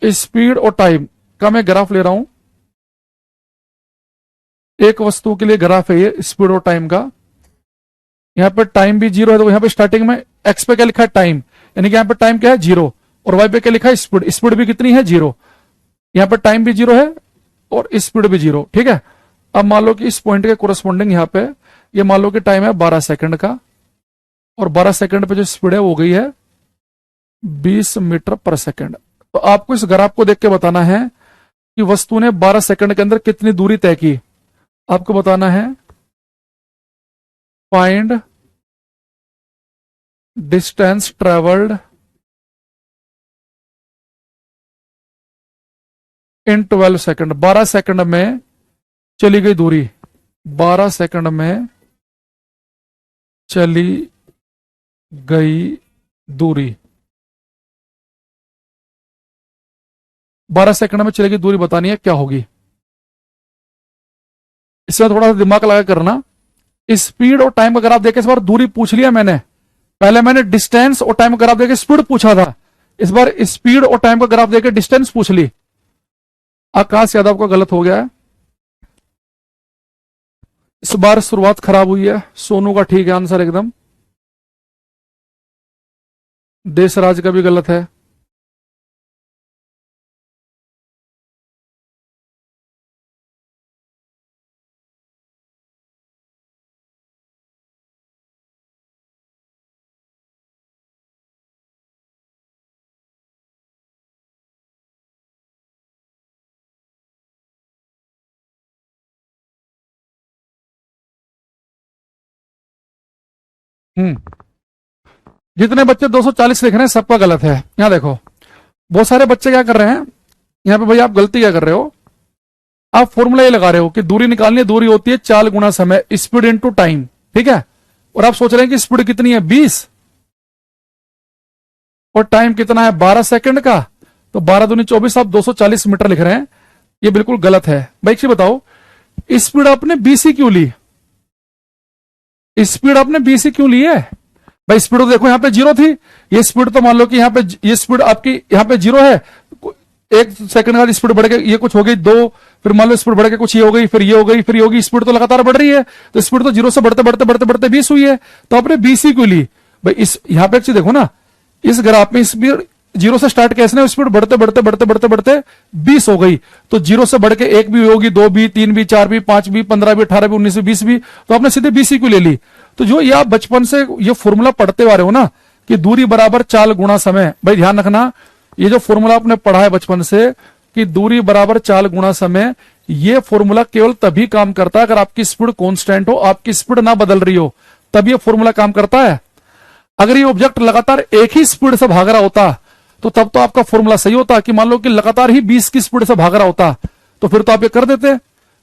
स्पीड और टाइम का मैं ग्राफ ले रहा हूं, एक वस्तु के लिए ग्राफ है ये स्पीड और टाइम का। यहाँ पे टाइम भी जीरो है, तो यहाँ पे स्टार्टिंग में एक्स पे क्या लिखा है, टाइम, यानी कि यहाँ पे टाइम क्या है, जीरो, और वाई पे क्या लिखा है, स्पीड, स्पीड भी कितनी है, जीरो। यहाँ पे टाइम भी जीरो है और स्पीड भी जीरो, ठीक है। अब मान लो कि इस पॉइंट के कोरस्पॉन्डिंग यहाँ पे ये मान लो कि टाइम है 12 सेकंड का, और 12 सेकंड पे जो स्पीड है वो गई है 20 मीटर पर सेकंड। तो आपको इस ग्राफ को देख के बताना है कि वस्तु ने 12 सेकंड के अंदर कितनी दूरी तय की। आपको बताना है find distance travelled in 12 second. 12 second में चली गई दूरी, 12 सेकंड में चली गई दूरी, 12 सेकंड में चली गई दूरी बतानी है क्या होगी। इसमें थोड़ा सा दिमाग लगा करना। स्पीड और टाइम का ग्राफ देके इस बार दूरी पूछ लिया मैंने, पहले मैंने डिस्टेंस और टाइम का ग्राफ देके स्पीड पूछा था, इस बार स्पीड और टाइम का ग्राफ देके डिस्टेंस पूछ ली। आकाश यादव का गलत हो गया है, इस बार शुरुआत खराब हुई है। सोनू का ठीक है आंसर एकदम, देशराज का भी गलत है। हम्म, जितने बच्चे 240 लिख रहे हैं सबका गलत है। यहां देखो बहुत सारे बच्चे क्या कर रहे हैं, यहां पे भाई आप गलती क्या कर रहे हो, आप फॉर्मूला ये लगा रहे हो कि दूरी निकालनी है, दूरी होती है चाल गुना समय, स्पीड इनटू टाइम, ठीक है। और आप सोच रहे हैं कि स्पीड कितनी है 20 और टाइम कितना है 12 सेकंड का, तो 12 दूनी 24, आप 240 मीटर लिख रहे हैं, ये बिल्कुल गलत है। भाई एक चीज बताओ, स्पीड आपने 20 ही क्यों ली, स्पीड आपने 20 ही क्यों ली है। भाई स्पीड तो देखो यहाँ पे जीरो थी, ये स्पीड तो मान लो कि यहाँ पे ये स्पीड आपकी यहाँ पे जीरो है, एक सेकंड बाद स्पीड बढ़ के ये कुछ हो गई 2, फिर मान लो स्पीड बढ़ के कुछ ये हो गई, फिर ये हो गई, फिर ये होगी, स्पीड तो लगातार बढ़ रही है, तो स्पीड तो जीरो से बढ़ते बढ़ते बढ़ते बढ़ते 20 हुई है, तो आपने 20 ही क्यों ली। भाई इस यहाँ पे एक चीज देखो ना, इस ग्राफ में स्पीड जीरो से स्टार्ट कैसे, स्पीड बढ़ते बढ़ते बढ़ते बढ़ते बढ़ते 20 हो गई, तो जीरो से बढ़ के एक भी होगी, 2 भी, 3 भी, 4 भी, 5 भी, 15 भी, 18 भी, 19 भी, 20 भी, तो आपने सीधे 20 ही क्यों ले ली। तो जो ये आप बचपन से ये फॉर्मूला पढ़ते आ रहे हो ना कि दूरी बराबर चाल गुणा समय, भाई ध्यान रखना, ये जो फॉर्मूला आपने पढ़ा है बचपन से कि दूरी बराबर चाल गुणा समय, ये फॉर्मूला केवल तभी काम करता है अगर आपकी स्पीड कांस्टेंट हो, आपकी स्पीड ना बदल रही हो, तब ये फॉर्मूला काम करता है। अगर ये ऑब्जेक्ट लगातार एक ही स्पीड से भाग रहा होता तो तब तो आपका फॉर्मूला सही होता कि मान लो कि लगातार ही 20 की स्पीड से भाग रहा होता तो फिर तो आप ये कर देते।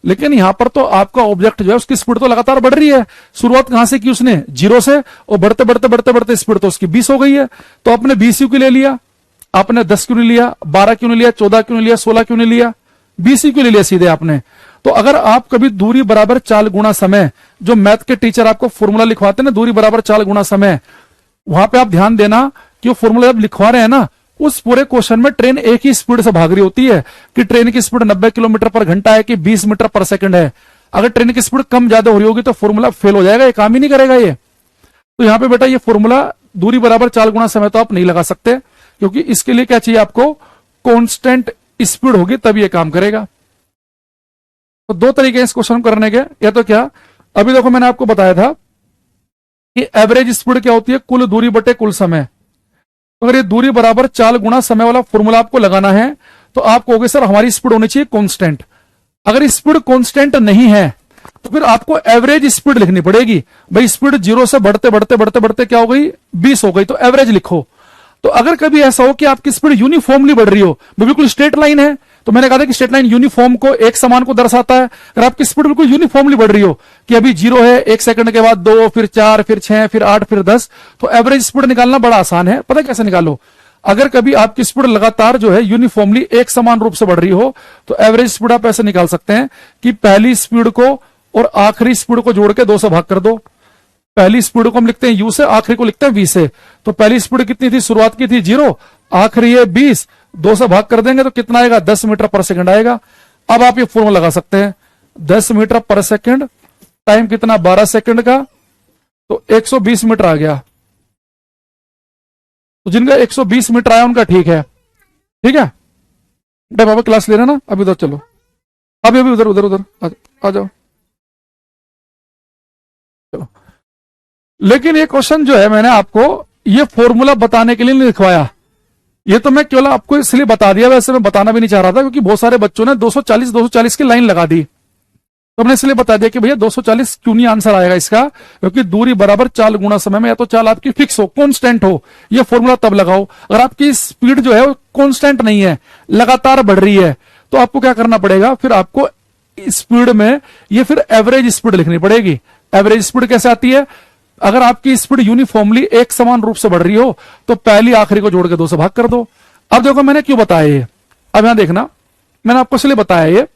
लेकिन यहां पर तो आपका ऑब्जेक्ट जो है उसकी स्पीड तो लगातार बढ़ रही है, शुरुआत कहां से की उसने, जीरो से, और बढ़ते बढ़ते बढ़ते बढ़ते स्पीड तो उसकी 20 हो गई है, तो आपने 20 क्यों ले लिया, आपने 10 क्यों नहीं लिया, 12 क्यों नहीं लिया, 14 क्यों नहीं लिया, 16 क्यों नहीं लिया, 20 क्यों ले लिया सीधे आपने। तो अगर आप कभी दूरी बराबर चाल गुणा समय, जो मैथ के टीचर आपको फॉर्मूला लिखवाते हैं ना दूरी बराबर चाल गुणा समय, वहां पे आप ध्यान देना कि वो फॉर्मूला जब लिखवा रहे हैं ना, उस पूरे क्वेश्चन में ट्रेन एक ही स्पीड से भाग रही होती है, कि ट्रेन की स्पीड 90 किलोमीटर पर घंटा है कि 20 मीटर पर सेकंड है। अगर ट्रेन की स्पीड कम ज्यादा हो रही होगी तो फॉर्मूला फेल हो जाएगा, ये काम ही नहीं करेगा ये। तो यहां पे बेटा ये फॉर्मूला दूरी बराबर चाल गुणा समय तो आप नहीं लगा सकते, क्योंकि इसके लिए क्या चाहिए आपको, कांस्टेंट स्पीड होगी तब ये काम करेगा। तो दो तरीके हैं इस क्वेश्चन को करने के, या तो क्या, अभी देखो मैंने आपको बताया था कि एवरेज स्पीड क्या होती है, कुल दूरी बटे कुल समय। तो अगर ये दूरी बराबर चाल गुणा समय वाला फॉर्मूला आपको लगाना है तो आप कहोगे सर हमारी स्पीड होनी चाहिए कांस्टेंट। अगर स्पीड कांस्टेंट नहीं है तो फिर आपको एवरेज स्पीड लिखनी पड़ेगी। भाई स्पीड 0 से बढ़ते बढ़ते बढ़ते बढ़ते क्या हो गई 20 हो गई, तो एवरेज लिखो। तो अगर कभी ऐसा हो कि आपकी स्पीड यूनिफॉर्मली बढ़ रही हो, बिल्कुल स्ट्रेट लाइन है, तो मैंने कहा था कि स्ट्रेट लाइन यूनिफॉर्म को एक समान को दर्शाता है। अगर आपकी स्पीड बिल्कुल यूनिफॉर्मली बढ़ रही हो कि अभी 0 है, 1 सेकंड के बाद 2, फिर 4, फिर 6, फिर 8, फिर 10, तो एवरेज स्पीड निकालना बड़ा आसान है। पता कैसे निकालो? अगर कभी आपकी स्पीड लगातार जो है यूनिफॉर्मली एक समान रूप से बढ़ रही हो तो एवरेज स्पीड आप ऐसे निकाल सकते हैं कि पहली स्पीड को और आखिरी स्पीड को जोड़ के 2 से भाग कर दो। पहली स्पीड को हम लिखते हैं u से, आखिरी को लिखते हैं v से। तो पहली स्पीड कितनी थी? शुरुआत की थी 0, आखिरी है 20, 2 से भाग कर देंगे तो कितना आएगा? 10 मीटर पर सेकंड आएगा। अब आप ये फॉर्मूला लगा सकते हैं, 10 मीटर पर सेकंड टाइम कितना? 12 सेकंड का, तो 120 मीटर आ गया। तो जिनका 120 मीटर आया उनका ठीक है। ठीक है बेटा, बाबा क्लास ले रहे ना, अभी उधर चलो, अभी अभी उधर उधर उधर आ जाओ। चलो, लेकिन ये क्वेश्चन जो है मैंने आपको ये फॉर्मूला बताने के लिए नहीं लिखवाया, ये तो मैं केवल आपको इसलिए बता दिया, वैसे मैं बताना भी नहीं चाह रहा था क्योंकि बहुत सारे बच्चों ने 240 की लाइन लगा दी। तो हमने इसलिए बता दिया कि भैया 240 क्यों नहीं आंसर आएगा इसका, क्योंकि दूरी बराबर चाल गुणा समय में या तो चाल आपकी फिक्स हो, कांस्टेंट हो, ये फॉर्मूला तब लगाओ। अगर आपकी स्पीड जो है वो कांस्टेंट नहीं है, लगातार बढ़ रही है, तो आपको क्या करना पड़ेगा? फिर आपको स्पीड में ये फिर एवरेज स्पीड लिखनी पड़ेगी। एवरेज स्पीड कैसे आती है? अगर आपकी स्पीड यूनिफॉर्मली एक समान रूप से बढ़ रही हो तो पहली आखिरी को जोड़ के 2 से भाग कर दो। अब देखो मैंने क्यों बताया ये, अब यहां देखना, मैंने आपको इसलिए बताया ये,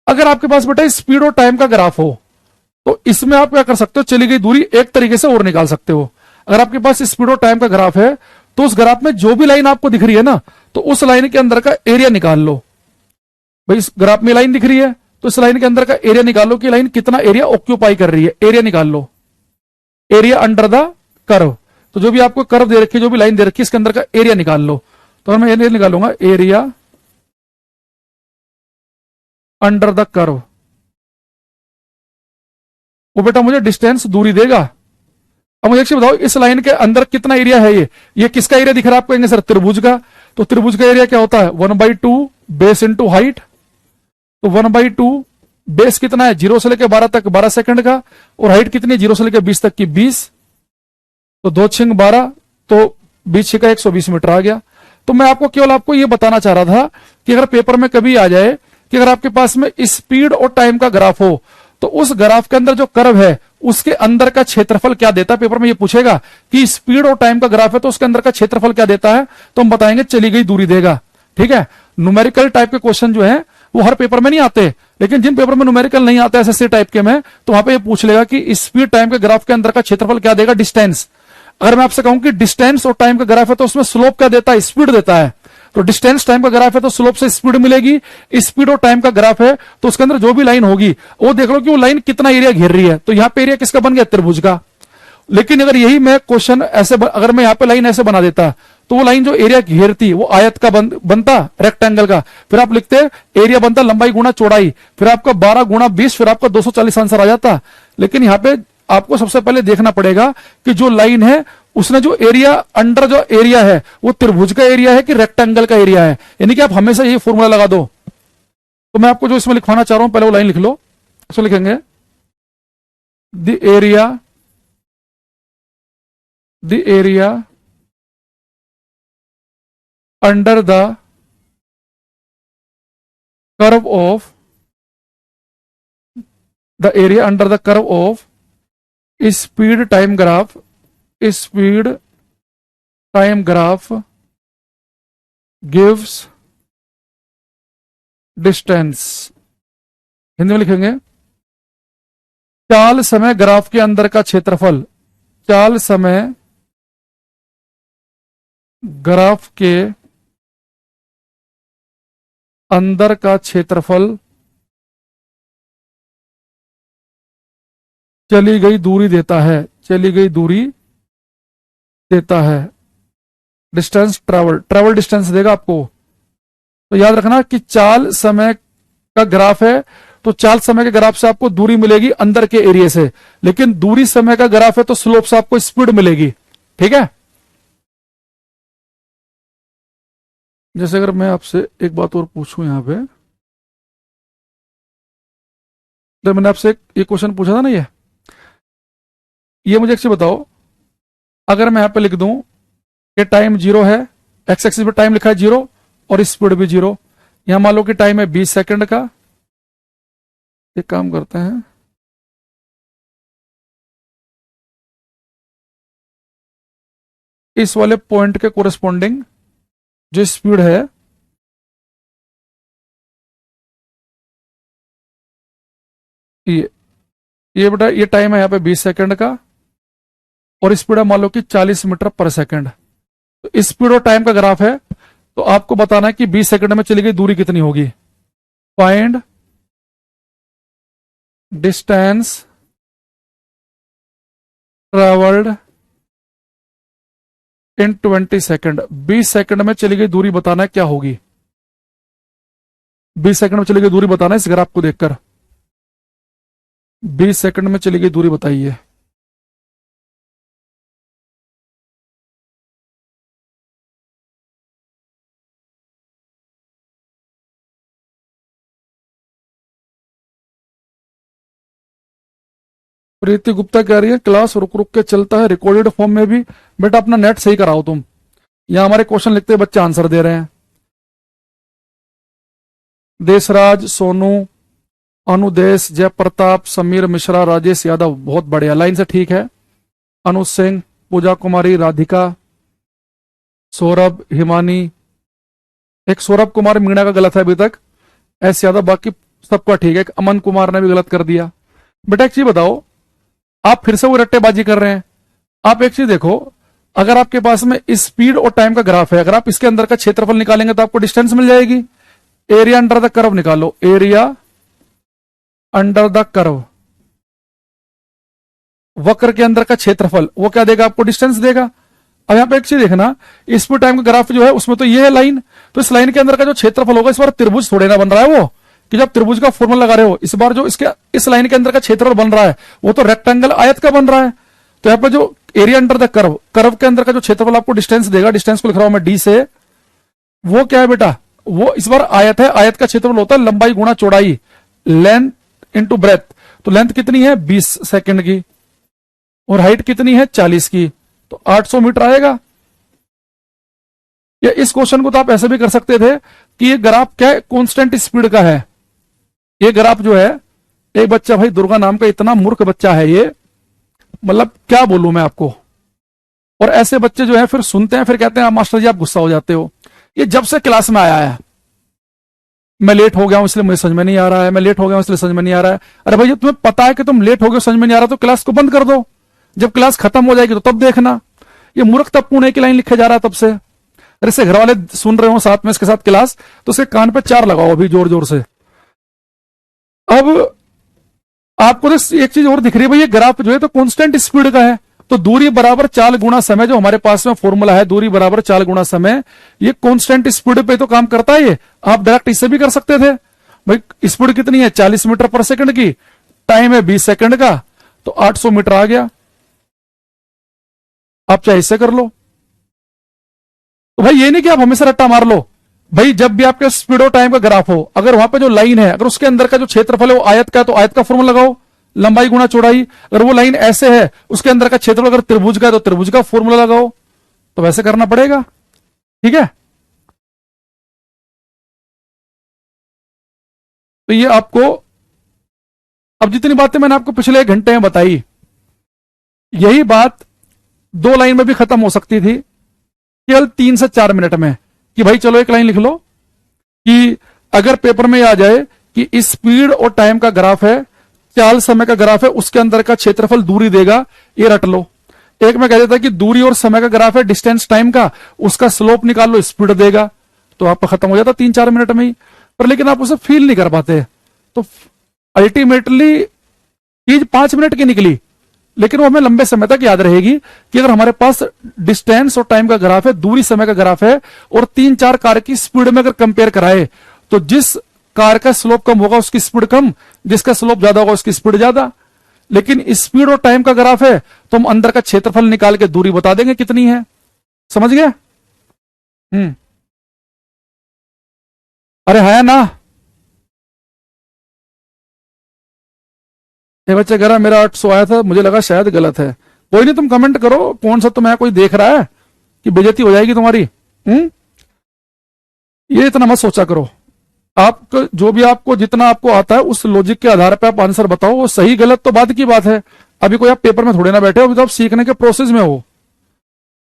अगर आपके पास बेटा स्पीड और टाइम का ग्राफ हो तो इसमें आप क्या कर सकते हो? चली गई दूरी एक तरीके से और निकाल सकते हो। अगर आपके पास स्पीड और टाइम का ग्राफ है तो उस ग्राफ में जो भी लाइन आपको दिख रही है ना, तो उस लाइन के अंदर का एरिया निकाल लो। भाई इस ग्राफ में लाइन दिख रही है तो इस लाइन के अंदर का एरिया निकालो कि लाइन कितना एरिया ऑक्यूपाई कर रही है, एरिया निकाल लो, एरिया अंडर द कर्व। तो जो भी आपको कर्व दे रखी है, जो भी लाइन दे रखी है, इसके अंदर का एरिया निकाल लो। तो मैं एरिया निकालूंगा, एरिया अंडर द कर्व, वो बेटा मुझे डिस्टेंस दूरी देगा। अब मुझे एक चीज बताओ, इस लाइन के अंदर कितना एरिया है? ये किसका एरिया दिख रहा है आपको? सर त्रिभुज का। तो त्रिभुज का एरिया क्या होता है? 1/2 बेस इंटू हाइट। तो 1/2 बेस कितना है? 0 से लेकर 12 तक 12 सेकंड का, और हाइट कितनी है? 0 से लेकर 20 तक की 20, तो 2 6 12, तो 20 का 120 मीटर आ गया। तो मैं आपको केवल आपको यह बताना चाह रहा था कि अगर पेपर में कभी आ जाए कि अगर आपके पास में स्पीड और टाइम का ग्राफ हो तो उस ग्राफ के अंदर जो कर्व है उसके अंदर का क्षेत्रफल क्या देता है, पेपर में ये पूछेगा कि स्पीड और टाइम का ग्राफ है तो उसके अंदर का क्षेत्रफल क्या देता है, तो हम बताएंगे चली गई दूरी देगा। ठीक है, न्यूमेरिकल टाइप के क्वेश्चन जो है वो हर पेपर में नहीं आते, लेकिन जिन पेपर में न्यूमेरिकल नहीं आते एसएससी टाइप के में, तो वहां पे ये पूछ लेगा कि स्पीड टाइम के ग्राफ के अंदर का क्षेत्रफल क्या देगा, डिस्टेंस। अगर मैं आपसे कहूं कि डिस्टेंस और टाइम का ग्राफ है तो उसमें स्लोप क्या देता है, स्पीड देता है। तो डिस्टेंस टाइम का ग्राफ है तो स्लोप से स्पीड मिलेगी, स्पीड और टाइम का ग्राफ है तो उसके अंदर जो भी लाइन होगी वो देख लो कि वो लाइन कितना एरिया घेर रही है। तो यहां पे एरिया किसका बन गया, त्रिभुज का। लेकिन अगर यही मैं क्वेश्चन ऐसे अगर मैं यहां पे लाइन ऐसे बना देता तो वो लाइन जो एरिया घेरती वो आयत का बनता, रेक्टेंगल का। फिर आप लिखते एरिया बनता लंबाई गुणा चौड़ाई, फिर आपका 12 गुणा 20, फिर आपका 240 आंसर आ जाता। लेकिन यहां पे आपको सबसे पहले देखना पड़ेगा कि जो लाइन है उसने जो एरिया अंडर जो एरिया है वो त्रिभुज का एरिया है कि रेक्टेंगल का एरिया है। यानी कि आप हमेशा ये फॉर्मूला लगा दो। तो मैं आपको जो इसमें लिखवाना चाह रहा हूं पहले वो लाइन लिख लो। इसमें लिखेंगे the area under the curve of the area under the curve of speed time graph, speed time graph gives distance. Hindi में लिखेंगे चाल समय ग्राफ के अंदर का क्षेत्रफल, चाल समय ग्राफ के अंदर का क्षेत्रफल चली गई दूरी देता है, चली गई दूरी देता है। डिस्टेंस ट्रेवल डिस्टेंस देगा आपको। तो याद रखना कि चाल समय का ग्राफ है तो चाल समय के ग्राफ से आपको दूरी मिलेगी अंदर के एरिया से, लेकिन दूरी समय का ग्राफ है तो स्लोप से आपको स्पीड मिलेगी। ठीक है। जैसे अगर मैं आपसे एक बात और पूछूं यहाँ पे, तो मैंने आपसे एक क्वेश्चन पूछा था ना, ये मुझे एक चीज बताओ। अगर मैं यहाँ पे लिख दूं कि टाइम जीरो है, एक्स एक्सिस पे टाइम लिखा है जीरो और स्पीड भी जीरो, यहाँ मान लो कि टाइम है 20 सेकंड का। एक काम करते हैं, इस वाले पॉइंट के कोरेस्पॉन्डिंग जो स्पीड है, ये ये बेटा ये टाइम है यहाँ पे 20 सेकंड का और स्पीड है मान लो कि 40 मीटर पर सेकंड। तो स्पीड और टाइम का ग्राफ है, तो आपको बताना है कि 20 सेकंड में चली गई दूरी कितनी होगी। Find distance travelled in 20 second. 20 second में चली गई दूरी बताना है क्या होगी। 20 सेकंड में चली गई दूरी बताना है इस ग्राफ को देखकर। 20 सेकंड में चली गई दूरी बताइए। प्रीति गुप्ता कह रही है क्लास रुक रुक के चलता है, रिकॉर्डेड फॉर्म में भी। बेटा अपना नेट सही कराओ तुम, यहां हमारे क्वेश्चन लिखते बच्चे आंसर दे रहे हैं। देशराज, सोनू, अनुदेश, जयप्रताप, समीर मिश्रा, राजेश यादव, बहुत बढ़िया, लाइन से ठीक है। अनु सिंह, पूजा कुमारी, राधिका, सौरभ, हिमानी, एक सौरभ कुमार मीणा का गलत है अभी तक, एस यादव, बाकी सबका ठीक है। अमन कुमार ने भी गलत कर दिया। बेटा एक चीज बताओ, आप फिर से वो रट्टेबाजी कर रहे हैं। आप एक चीज देखो, अगर आपके पास में स्पीड और टाइम का ग्राफ है, अगर आप इसके अंदर का क्षेत्रफल निकालेंगे तो आपको डिस्टेंस मिल जाएगी। एरिया अंडर द कर्व निकालो, एरिया अंडर द कर्व, वक्र के अंदर का क्षेत्रफल, वो क्या देगा आपको, डिस्टेंस देगा। अब यहां पे एक चीज देखना, स्पीड टाइम का ग्राफ जो है उसमें तो ये है लाइन, तो इस लाइन के अंदर का जो क्षेत्रफल होगा, इस बार त्रिभुज थोड़े ना बन रहा है वो, कि जब त्रिभुज का फॉर्मूला लगा रहे हो, इस बार जो इसके इस लाइन के अंदर का क्षेत्रफल बन रहा है वो तो रेक्टेंगल आयत का बन रहा है। तो यहाँ पे जो area under the curve, curve के अंदर का जो क्षेत्रफल आपको डिस्टेंस देगा, डिस्टेंस को लिख रहा हूं मैं डी से, वो क्या है बेटा, वो इस बार आयत है। आयत का क्षेत्रफल होता है लंबाई गुणा चौड़ाई, लेंथ इंटू ब्रेथ। तो लेंथ कितनी है 20 सेकंड की और हाइट कितनी है 40 की, तो 800 मीटर आएगा। या इस क्वेश्चन को तो आप ऐसे भी कर सकते थे कि ये ग्राफ क्या है, कांस्टेंट स्पीड का है। ये ग्राफ जो है, एक बच्चा, भाई दुर्गा नाम का इतना मूर्ख बच्चा है ये, मतलब क्या बोलूं मैं आपको। और ऐसे बच्चे जो है फिर सुनते हैं, फिर कहते हैं मास्टर जी आप गुस्सा हो जाते हो। ये जब से क्लास में आया है, मैं लेट हो गया हूं इसलिए मुझे समझ में नहीं आ रहा है, मैं लेट हो गया हूं इसलिए समझ में नहीं आ रहा है। अरे भाई तुम्हें पता है कि तुम लेट हो गए, समझ में नहीं आ रहा, तो क्लास को बंद कर दो। जब क्लास खत्म हो जाएगी तो तब देखना। ये मूर्ख तब पुणे की लाइन लिखे जा रहा है तब से। अरे इससे घर वाले सुन रहे हो साथ में इसके साथ क्लास, तो उसके कान पे 4 लगाओ अभी जोर जोर से। अब आपको तो एक चीज और दिख रही है, भाई ये ग्राफ जो है तो कांस्टेंट स्पीड का है, तो दूरी बराबर चाल गुणा समय, जो हमारे पास में फॉर्मूला है दूरी बराबर चाल गुणा समय, ये कांस्टेंट स्पीड पे तो काम करता है। ये आप डायरेक्ट इससे भी कर सकते थे, भाई स्पीड कितनी है 40 मीटर पर सेकंड की, टाइम है 20 सेकंड का, तो 800 मीटर आ गया। आप चाहे इससे कर लो। तो भाई ये नहीं कि आप हमेशा रट्टा मार लो। भाई जब भी आपके स्पीड और टाइम का ग्राफ हो, अगर वहां पे जो लाइन है, अगर उसके अंदर का जो क्षेत्रफल है वो आयत का है, तो आयत का फॉर्मूला लगाओ, लंबाई गुणा चौड़ाई। अगर वो लाइन ऐसे है, उसके अंदर का क्षेत्रफल अगर त्रिभुज का है, तो त्रिभुज का फॉर्मूला लगाओ। तो वैसे करना पड़ेगा, ठीक है। तो ये आपको, अब जितनी बातें मैंने आपको पिछले 1 घंटे में बताई, यही बात 2 लाइन में भी खत्म हो सकती थी, केवल 3 से 4 मिनट में। कि भाई चलो एक लाइन लिख लो कि अगर पेपर में आ जाए कि स्पीड और टाइम का ग्राफ है, चाल समय का ग्राफ है, उसके अंदर का क्षेत्रफल दूरी देगा, ये रट लो। एक में कह देता है कि दूरी और समय का ग्राफ है, डिस्टेंस टाइम का, उसका स्लोप निकाल लो, स्पीड देगा, तो आपका खत्म हो जाता 3-4 मिनट में ही। पर लेकिन आप उसे फील नहीं कर पाते, तो अल्टीमेटली चीज 5 मिनट की निकली, लेकिन वो हमें लंबे समय तक याद रहेगी कि अगर हमारे पास डिस्टेंस और टाइम का ग्राफ है, दूरी समय का ग्राफ है, और 3-4 कार की स्पीड में अगर कंपेयर कराए, तो जिस कार का स्लोप कम होगा उसकी स्पीड कम, जिसका स्लोप ज्यादा होगा उसकी स्पीड ज्यादा। लेकिन स्पीड और टाइम का ग्राफ है तो हम अंदर का क्षेत्रफल निकाल के दूरी बता देंगे कितनी है। समझ गए? अरे है ना। ये बच्चे कह रहा मेरा 800 आया था, मुझे लगा शायद गलत है। कोई नहीं, तुम कमेंट करो, कौन सा तुम्हें कोई देख रहा है कि बेइज्जती हो जाएगी तुम्हारी। ये इतना मत सोचा करो। आप जो भी आपको जितना आपको आता है उस लॉजिक के आधार पर आप आंसर बताओ। वो सही गलत तो बाद की बात है। अभी कोई आप पेपर में थोड़े ना बैठे हो, अभी तो आप सीखने के प्रोसेस में हो।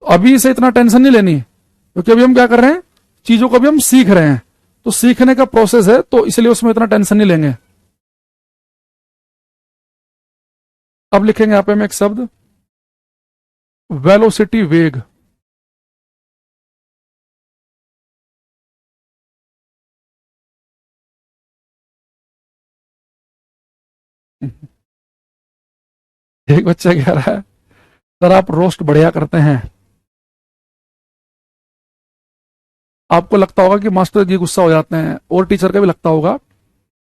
अभी से इतना टेंशन नहीं लेनी, क्योंकि अभी हम क्या कर रहे हैं, चीजों को भी हम सीख रहे हैं। तो सीखने का प्रोसेस है, तो इसलिए उसमें इतना टेंशन नहीं लेंगे। अब लिखेंगे यहां पे हम एक शब्द, वेलोसिटी, वेग। एक बच्चा कह रहा है सर आप रोस्ट बढ़िया करते हैं। आपको लगता होगा कि मास्टर जी गुस्सा हो जाते हैं, और टीचर का भी लगता होगा,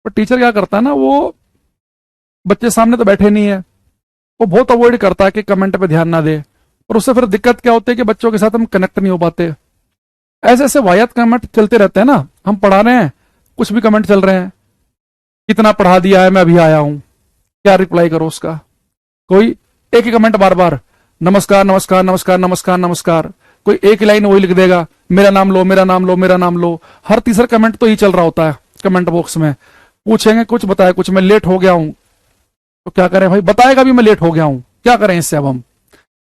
पर टीचर क्या करता है ना, वो बच्चे सामने तो बैठे नहीं है, वो बहुत अवॉइड करता है कि कमेंट पे ध्यान ना दे। और उससे फिर दिक्कत क्या होती है कि बच्चों के साथ हम कनेक्ट नहीं हो पाते। ऐसे ऐसे वाहियात कमेंट चलते रहते हैं ना, हम पढ़ा रहे हैं, कुछ भी कमेंट चल रहे हैं, कितना पढ़ा दिया है, मैं अभी आया हूं, क्या रिप्लाई करो उसका। कोई एक ही कमेंट बार बार, नमस्कार नमस्कार नमस्कार नमस्कार नमस्कार, कोई एक लाइन वही लिख देगा, मेरा नाम लो मेरा नाम लो मेरा नाम लो। हर तीसरा कमेंट तो ही चल रहा होता है कमेंट बॉक्स में। पूछेंगे कुछ बताया कुछ, मैं लेट हो गया हूं, तो क्या करें भाई, बताएगा भी मैं लेट हो गया हूं, क्या करें इससे अब हम।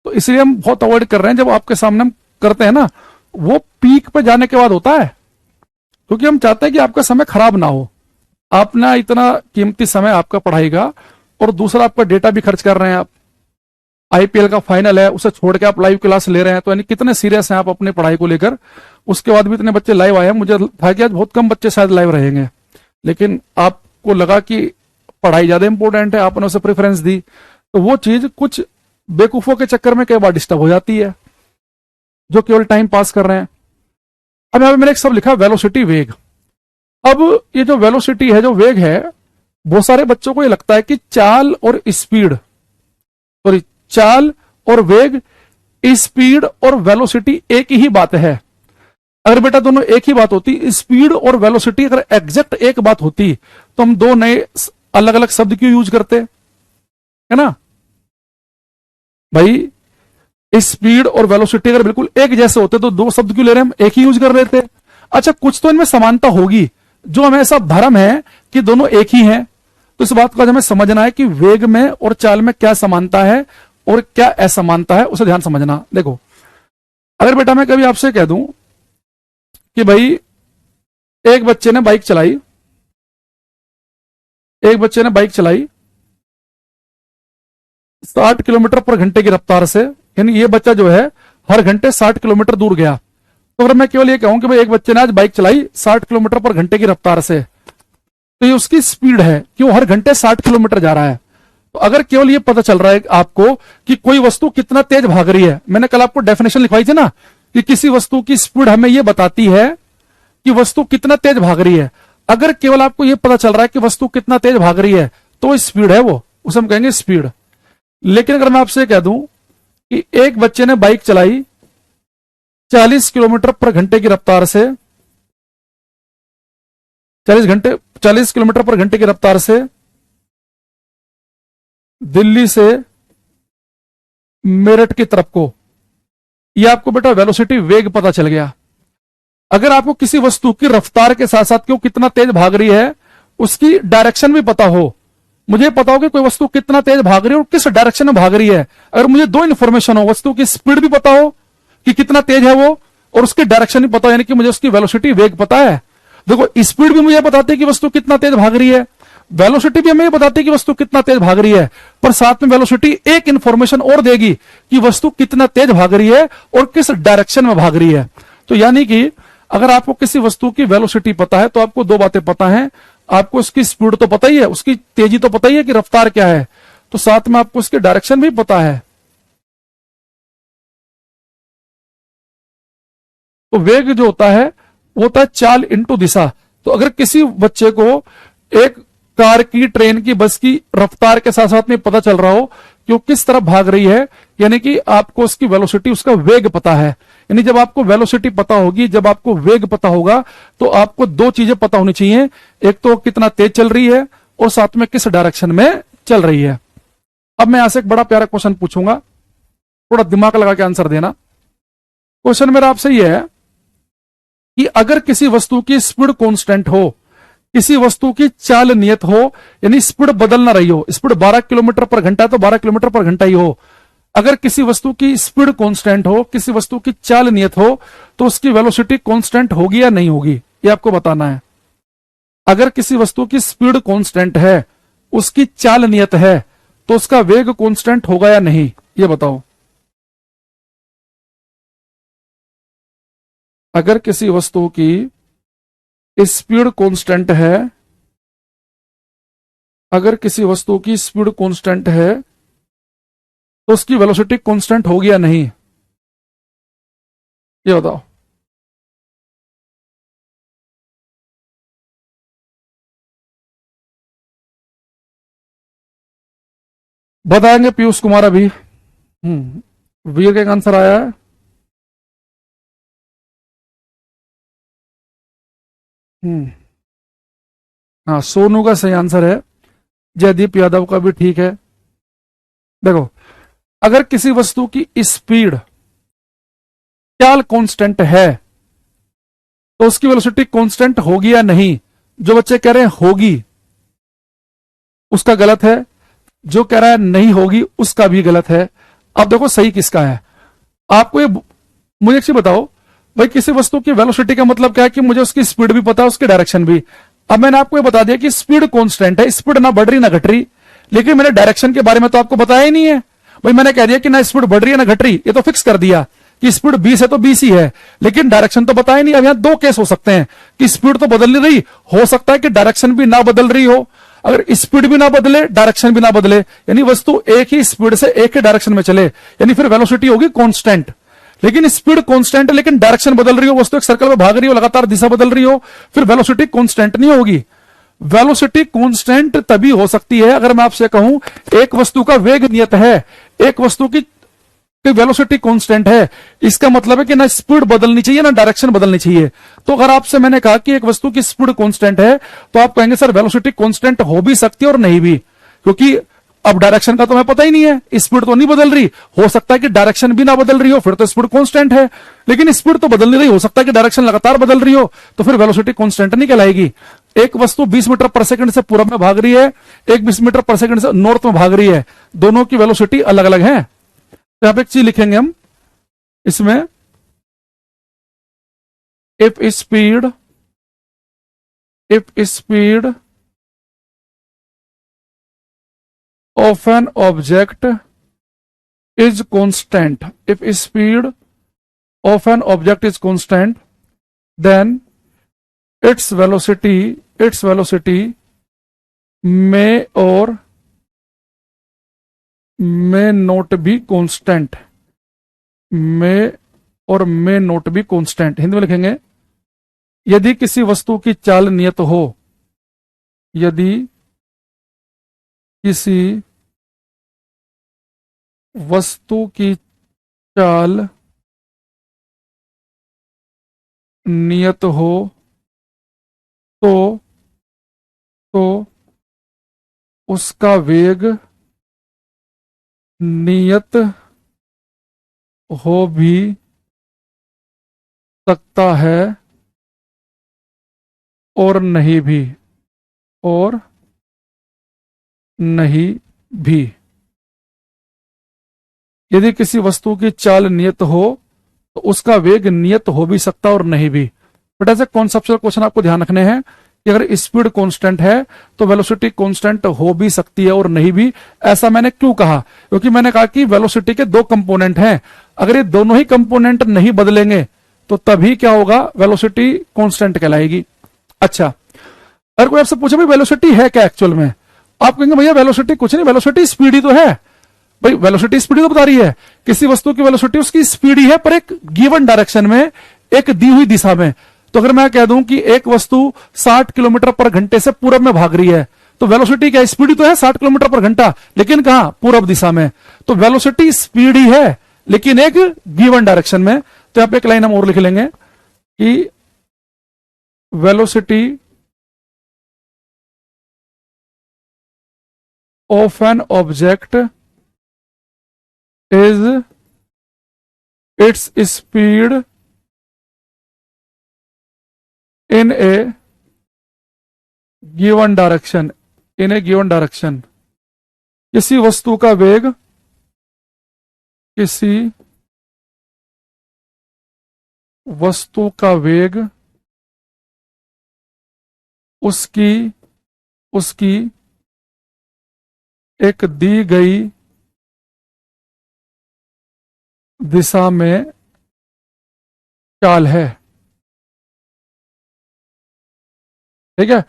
तो इसलिए हम बहुत अवॉइड कर रहे हैं। जब आपके सामने हम करते हैं ना, वो पीक पे जाने के बाद होता है, क्योंकि हम चाहते हैं कि आपका समय खराब ना हो। अपना इतना कीमती समय आपका पढ़ाई का, और दूसरा आपका डेटा भी खर्च कर रहे हैं आप। आईपीएल का फाइनल है, उसे छोड़ के आप लाइव क्लास ले रहे हैं, तो यानी कितने सीरियस हैं आप अपनी पढ़ाई को लेकर। उसके बाद भी इतने बच्चे लाइव आए हैं। मुझे था कि आज बहुत कम बच्चे शायद लाइव रहेंगे, लेकिन आपको लगा कि पढ़ाई ज्यादा इंपॉर्टेंट है, आपने उसे प्रेफरेंस दी। तो वो चीज कुछ बेवकूफों के चक्कर में कई बार डिस्टर्ब हो जाती है, जो केवल टाइम पास कर रहे हैं। अब यहां पे मैंने एक शब्द लिखा, वेलोसिटी, वेग। अब ये जो वेलोसिटी है, जो वेग है, बहुत सारे बच्चों को ये लगता है कि चाल और स्पीड, सॉरी, चाल और वेग, स्पीड और वेलोसिटी एक ही बात है। अगर बेटा दोनों एक ही बात होती, स्पीड और वेलोसिटी अगर एग्जैक्ट एक बात होती, तो हम दो नए अलग अलग शब्द क्यों यूज करते, है ना भाई। स्पीड और वेलोसिटी अगर बिल्कुल एक जैसे होते तो दो शब्द क्यों ले रहे हैं, हम एक ही यूज कर लेते। अच्छा, कुछ तो इनमें समानता होगी, जो हमें ऐसा भ्रम है कि दोनों एक ही हैं। तो इस बात को हमें समझना है कि वेग में और चाल में क्या समानता है और क्या असमानता है, उसे ध्यान समझना। देखो, अगर बेटा मैं कभी आपसे कह दूं कि भाई एक बच्चे ने बाइक चलाई, 60 किलोमीटर पर घंटे की रफ्तार से, यानी ये बच्चा जो है हर घंटे 60 किलोमीटर दूर गया। तो अगर मैं केवल ये कहूं कि भाई एक बच्चे ने आज बाइक चलाई 60 किलोमीटर पर घंटे की रफ्तार से, तो ये उसकी स्पीड है कि वो हर घंटे 60 किलोमीटर जा रहा है। तो अगर केवल ये पता चल रहा है आपको कि कोई वस्तु कितना तेज भाग रही है, मैंने कल आपको डेफिनेशन लिखवाई थी ना, कि किसी वस्तु की स्पीड हमें यह बताती है कि वस्तु कितना तेज भाग रही है। अगर केवल आपको यह पता चल रहा है कि वस्तु कितना तेज भाग रही है, तो स्पीड है वो, उसे हम कहेंगे स्पीड। लेकिन अगर मैं आपसे कह दूं कि एक बच्चे ने बाइक चलाई 40 किलोमीटर पर घंटे की रफ्तार से, 40 किलोमीटर पर घंटे की रफ्तार से दिल्ली से मेरठ की तरफ को, यह आपको बेटा वेलोसिटी, वेग पता चल गया। अगर आपको किसी वस्तु की रफ्तार के साथ साथ कि वो कितना तेज भाग रही है, उसकी डायरेक्शन भी पता हो, मुझे पता हो कि कोई वस्तु कितना तेज भाग रही है और किस डायरेक्शन में भाग रही है, अगर मुझे दो इंफॉर्मेशन हो, वस्तु की स्पीड भी पता हो कि कितना तेज है वो, और उसकी डायरेक्शन भी पता हो, यानी कि मुझे उसकी वेलोसिटी, वेग पता है। देखो, स्पीड भी मुझे बताती है कि वस्तु कितना तेज भाग रही है, वेलोसिटी भी हमें बताती है कि वस्तु कितना तेज भाग रही है, पर साथ में वेलोसिटी एक इंफॉर्मेशन और देगी कि वस्तु कितना तेज भाग रही है और किस डायरेक्शन में भाग रही है। तो यानी कि अगर आपको किसी वस्तु की वेलोसिटी पता है, तो आपको दो बातें पता है, आपको उसकी स्पीड तो पता ही है, उसकी तेजी तो पता ही है कि रफ्तार क्या है, तो साथ में आपको उसकी डायरेक्शन भी पता है। तो वेग जो होता है वो होता है चाल इंटू दिशा। तो अगर किसी बच्चे को एक कार की, ट्रेन की, बस की रफ्तार के साथ साथ में पता चल रहा हो कि वो किस तरफ भाग रही है, यानी कि आपको उसकी वेलोसिटी, उसका वेग पता है। यानी जब आपको वेलोसिटी पता होगी, जब आपको वेग पता होगा, तो आपको दो चीजें पता होनी चाहिए, एक तो कितना तेज चल रही है और साथ में किस डायरेक्शन में चल रही है। अब मैं यहां से एक बड़ा प्यारा क्वेश्चन पूछूंगा, थोड़ा दिमाग लगा के आंसर देना। क्वेश्चन मेरा आपसे यह है कि अगर किसी वस्तु की स्पीड कांस्टेंट हो, किसी वस्तु की चाल नियत हो, यानी स्पीड बदल ना रही हो, स्पीड 12 किलोमीटर पर घंटा है तो 12 किलोमीटर पर घंटा ही हो, अगर किसी वस्तु की स्पीड कांस्टेंट हो, किसी वस्तु की चाल नियत हो, तो उसकी वेलोसिटी कांस्टेंट होगी या नहीं होगी, ये आपको बताना है। अगर किसी वस्तु की स्पीड कांस्टेंट है, उसकी चाल नियत है, तो उसका वेग कांस्टेंट होगा या नहीं, ये बताओ। अगर किसी वस्तु की स्पीड कांस्टेंट है, अगर किसी वस्तु की स्पीड कांस्टेंट है, तो उसकी वेलोसिटी कांस्टेंट होगी या नहीं, ये बताओ। बताएंगे पीयूष कुमार अभी। वीर का एक आंसर आया है। हाँ, सोनू का सही आंसर है। जयदीप यादव का भी ठीक है। देखो, अगर किसी वस्तु की स्पीड चाल कांस्टेंट है, तो उसकी वेलोसिटी कांस्टेंट होगी या नहीं। जो बच्चे कह रहे हैं होगी, उसका गलत है। जो कह रहा है नहीं होगी, उसका भी गलत है। अब देखो सही किसका है। आपको ये मुझे एक चीज बताओ, भाई किसी वस्तु की वेलोसिटी का मतलब क्या है कि मुझे उसकी स्पीड भी पता है, उसकी डायरेक्शन भी। अब मैंने आपको ये बता दिया कि स्पीड कांस्टेंट है, स्पीड ना बढ़ रही ना घट रही, लेकिन मैंने डायरेक्शन के बारे में तो आपको बताया ही नहीं है। भाई मैंने कह दिया कि ना स्पीड बढ़ रही है ना घट रही, ये तो फिक्स कर दिया कि स्पीड 20 है तो 20 ही है, लेकिन डायरेक्शन तो बताया नहीं। अब यहां दो केस हो सकते हैं कि स्पीड तो बदल नहीं रही, हो सकता है कि डायरेक्शन भी ना बदल रही हो। अगर स्पीड भी ना बदले, डायरेक्शन भी ना बदले, यानी वस्तु एक ही स्पीड से एक ही डायरेक्शन में चले, यानी फिर वेलोसिटी होगी कांस्टेंट। लेकिन स्पीड कांस्टेंट है लेकिन डायरेक्शन बदल रही हो, वस्तु एक सर्कल में भाग रही हो, लगातार दिशा बदल रही हो, फिर वेलोसिटी कांस्टेंट नहीं होगी। वेलोसिटी कांस्टेंट तभी हो सकती है अगर मैं आपसे कहूं एक वस्तु का वेग नियत है, एक वस्तु की वेलोसिटी कांस्टेंट है। इसका मतलब है कि ना स्पीड बदलनी चाहिए ना डायरेक्शन बदलनी चाहिए। तो अगर आपसे मैंने कहा कि एक वस्तु की स्पीड कांस्टेंट है, तो आप कहेंगे सर वेलोसिटी कांस्टेंट हो भी सकती है और नहीं भी, क्योंकि अब डायरेक्शन का तो हमें पता ही नहीं है, स्पीड तो नहीं बदल रही, हो सकता है कि डायरेक्शन भी ना बदल रही हो, फिर तो स्पीड कांस्टेंट है। लेकिन स्पीड तो बदल नहीं रही, हो सकता है कि डायरेक्शन लगातार बदल रही हो, तो फिर वेलोसिटी कांस्टेंट नहीं कहलाएगी। एक वस्तु 20 मीटर पर सेकंड से पूरब में भाग रही है, एक 20 मीटर पर सेकंड से नॉर्थ में भाग रही है, दोनों की वेलोसिटी अलग अलग है। तो यहां पर एक चीज लिखेंगे हम इसमें, if speed of an object is constant, if speed of an object is constant, then its velocity may or may not be constant, may और may not be constant। Hindi में लिखेंगे, यदि किसी वस्तु की चाल नियत हो, यदि किसी वस्तु की चाल नियत हो तो उसका वेग नियत हो भी सकता है और नहीं भी, और नहीं भी। यदि किसी वस्तु की चाल नियत हो तो उसका वेग नियत हो भी सकता और नहीं भी। बट ऐसे कॉन्सेप्चुअल क्वेश्चन आपको ध्यान रखने हैं कि अगर स्पीड कांस्टेंट है तो वेलोसिटी कांस्टेंट हो भी सकती है और नहीं भी। ऐसा मैंने क्यों कहा, क्योंकि मैंने कहा कि वेलोसिटी के दो कंपोनेंट हैं, अगर ये दोनों ही कंपोनेंट नहीं बदलेंगे तो तभी क्या होगा, वेलोसिटी कांस्टेंट कहलाएगी। अच्छा, अगर कोई आपसे पूछे भाई वेलोसिटी है क्या एक्चुअल में, आप कहेंगे भैया वेलोसिटी कुछ नहीं, वेलोसिटी स्पीड ही तो है। भाई वेलोसिटी स्पीड तो बता रही है, किसी वस्तु की वेलोसिटी उसकी स्पीड ही है, पर एक गिवन डायरेक्शन में, एक दी हुई दिशा में। तो अगर मैं कह दूं कि एक वस्तु 60 किलोमीटर पर घंटे से पूरब में भाग रही है, तो वेलोसिटी क्या, स्पीड तो है 60 किलोमीटर पर घंटा, लेकिन कहां, पूरब दिशा में। तो वेलोसिटी स्पीड ही है लेकिन एक गिवन डायरेक्शन में। तो यहां पे एक लाइन हम और लिख लेंगे कि velocity of an object is its speed in A given direction, in A given direction. किसी वस्तु का वेग, किसी वस्तु का वेग उसकी उसकी एक दी गई दिशा में चाल है। ठीक है,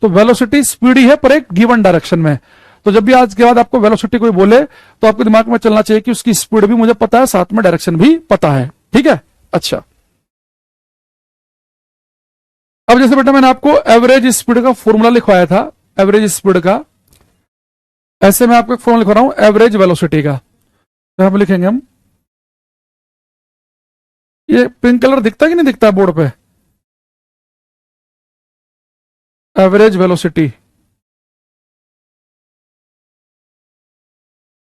तो वेलोसिटी स्पीड ही है पर एक गिवन डायरेक्शन में। तो जब भी आज के बाद आपको वेलोसिटी कोई बोले तो आपके दिमाग में चलना चाहिए कि उसकी स्पीड भी मुझे पता है, साथ में डायरेक्शन भी पता है। ठीक है, अच्छा। अब जैसे बेटा मैंने आपको एवरेज स्पीड का फॉर्मूला लिखवाया था, एवरेज स्पीड का, ऐसे मैं आपको एक फॉर्मूला लिखवा रहा हूं एवरेज वेलोसिटी का। यहां पर लिखेंगे हम, ये पिंक कलर दिखता है कि नहीं दिखता है बोर्ड पे, एवरेज वेलोसिटी,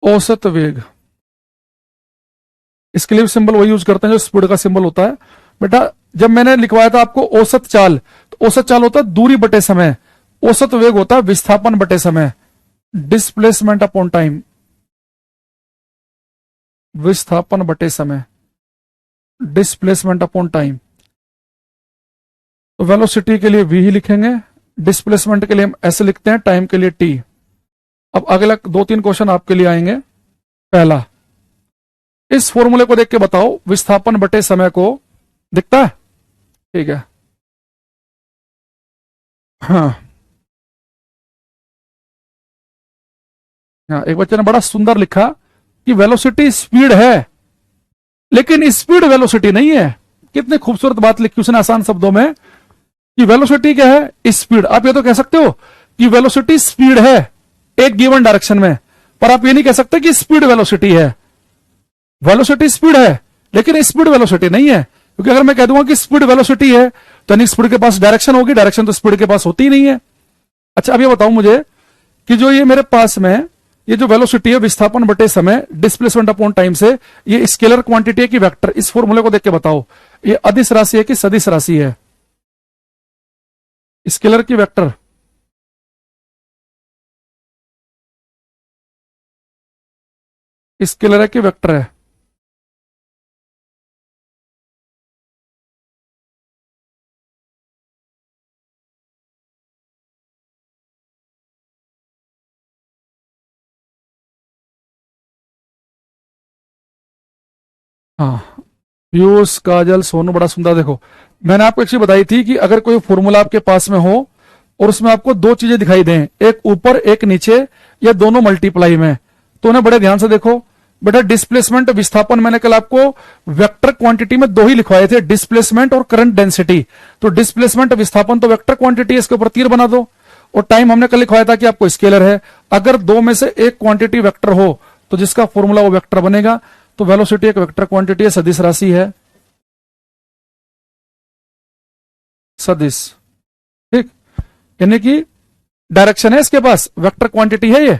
औसत वेग। इसके लिए सिंबल वही यूज करते हैं जो स्पीड का सिंबल होता है। बेटा जब मैंने लिखवाया था आपको औसत चाल, तो औसत चाल होता है दूरी बटे समय, औसत वेग होता है विस्थापन बटे समय, डिस्प्लेसमेंट अपॉन टाइम, विस्थापन बटे समय, डिस्प्लेसमेंट अपॉन टाइम। तो वेलोसिटी के लिए v ही लिखेंगे, डिस्प्लेसमेंट के लिए हम ऐसे लिखते हैं, टाइम के लिए t। अब अगला 2-3 क्वेश्चन आपके लिए आएंगे। पहला, इस फॉर्मूले को देख के बताओ विस्थापन बटे समय को, दिखता है? ठीक है, हाँ एक बच्चे ने बड़ा सुंदर लिखा कि वेलोसिटी स्पीड है लेकिन स्पीड वेलोसिटी नहीं है। कितनी खूबसूरत बात लिखी उसने आसान शब्दों में कि वेलोसिटी क्या है, स्पीड। आप ये तो कह सकते हो कि वेलोसिटी स्पीड है एक गिवन डायरेक्शन में, पर आप ये नहीं कह सकते कि स्पीड वेलोसिटी है। वेलोसिटी स्पीड है लेकिन स्पीड वेलोसिटी नहीं है, क्योंकि अगर मैं कह दूंगा कि स्पीड वेलोसिटी है तो यानी स्पीड के पास डायरेक्शन होगी, डायरेक्शन तो स्पीड के पास होती ही नहीं है। अच्छा अब ये बताओ मुझे कि जो ये मेरे पास में ये जो वेलोसिटी है विस्थापन बटे समय, डिस्प्लेसमेंट अपॉन टाइम से, ये स्केलर क्वांटिटी है कि वेक्टर? इस फॉर्मूले को देख के बताओ ये अदिश राशि है कि सदिश राशि है? स्केलर की वेक्टर, स्केलर है कि वेक्टर है? हाँ पीयूष, काजल, सोनू, बड़ा सुंदर। देखो मैंने आपको एक चीज बताई थी कि अगर कोई फॉर्मूला आपके पास में हो और उसमें आपको दो चीजें दिखाई दें, एक ऊपर एक नीचे, या दोनों मल्टीप्लाई में, तो उन्हें बड़े ध्यान से देखो। बेटा डिस्प्लेसमेंट विस्थापन मैंने कल आपको वेक्टर क्वांटिटी में दो ही लिखवाए थे, डिस्प्लेसमेंट और करंट डेंसिटी। तो डिस्प्लेसमेंट विस्थापन तो वेक्टर क्वांटिटी है, इसके ऊपर तीर बना दो। और टाइम हमने कल लिखवाया था कि आपको स्केलर है। अगर दो में से एक क्वांटिटी वेक्टर हो तो जिसका फॉर्मूला वो वेक्टर बनेगा। तो वेलोसिटी एक वेक्टर क्वांटिटी है, सदिश राशि है, सदिश। ठीक, यानी कि डायरेक्शन है इसके पास, वेक्टर क्वांटिटी है ये।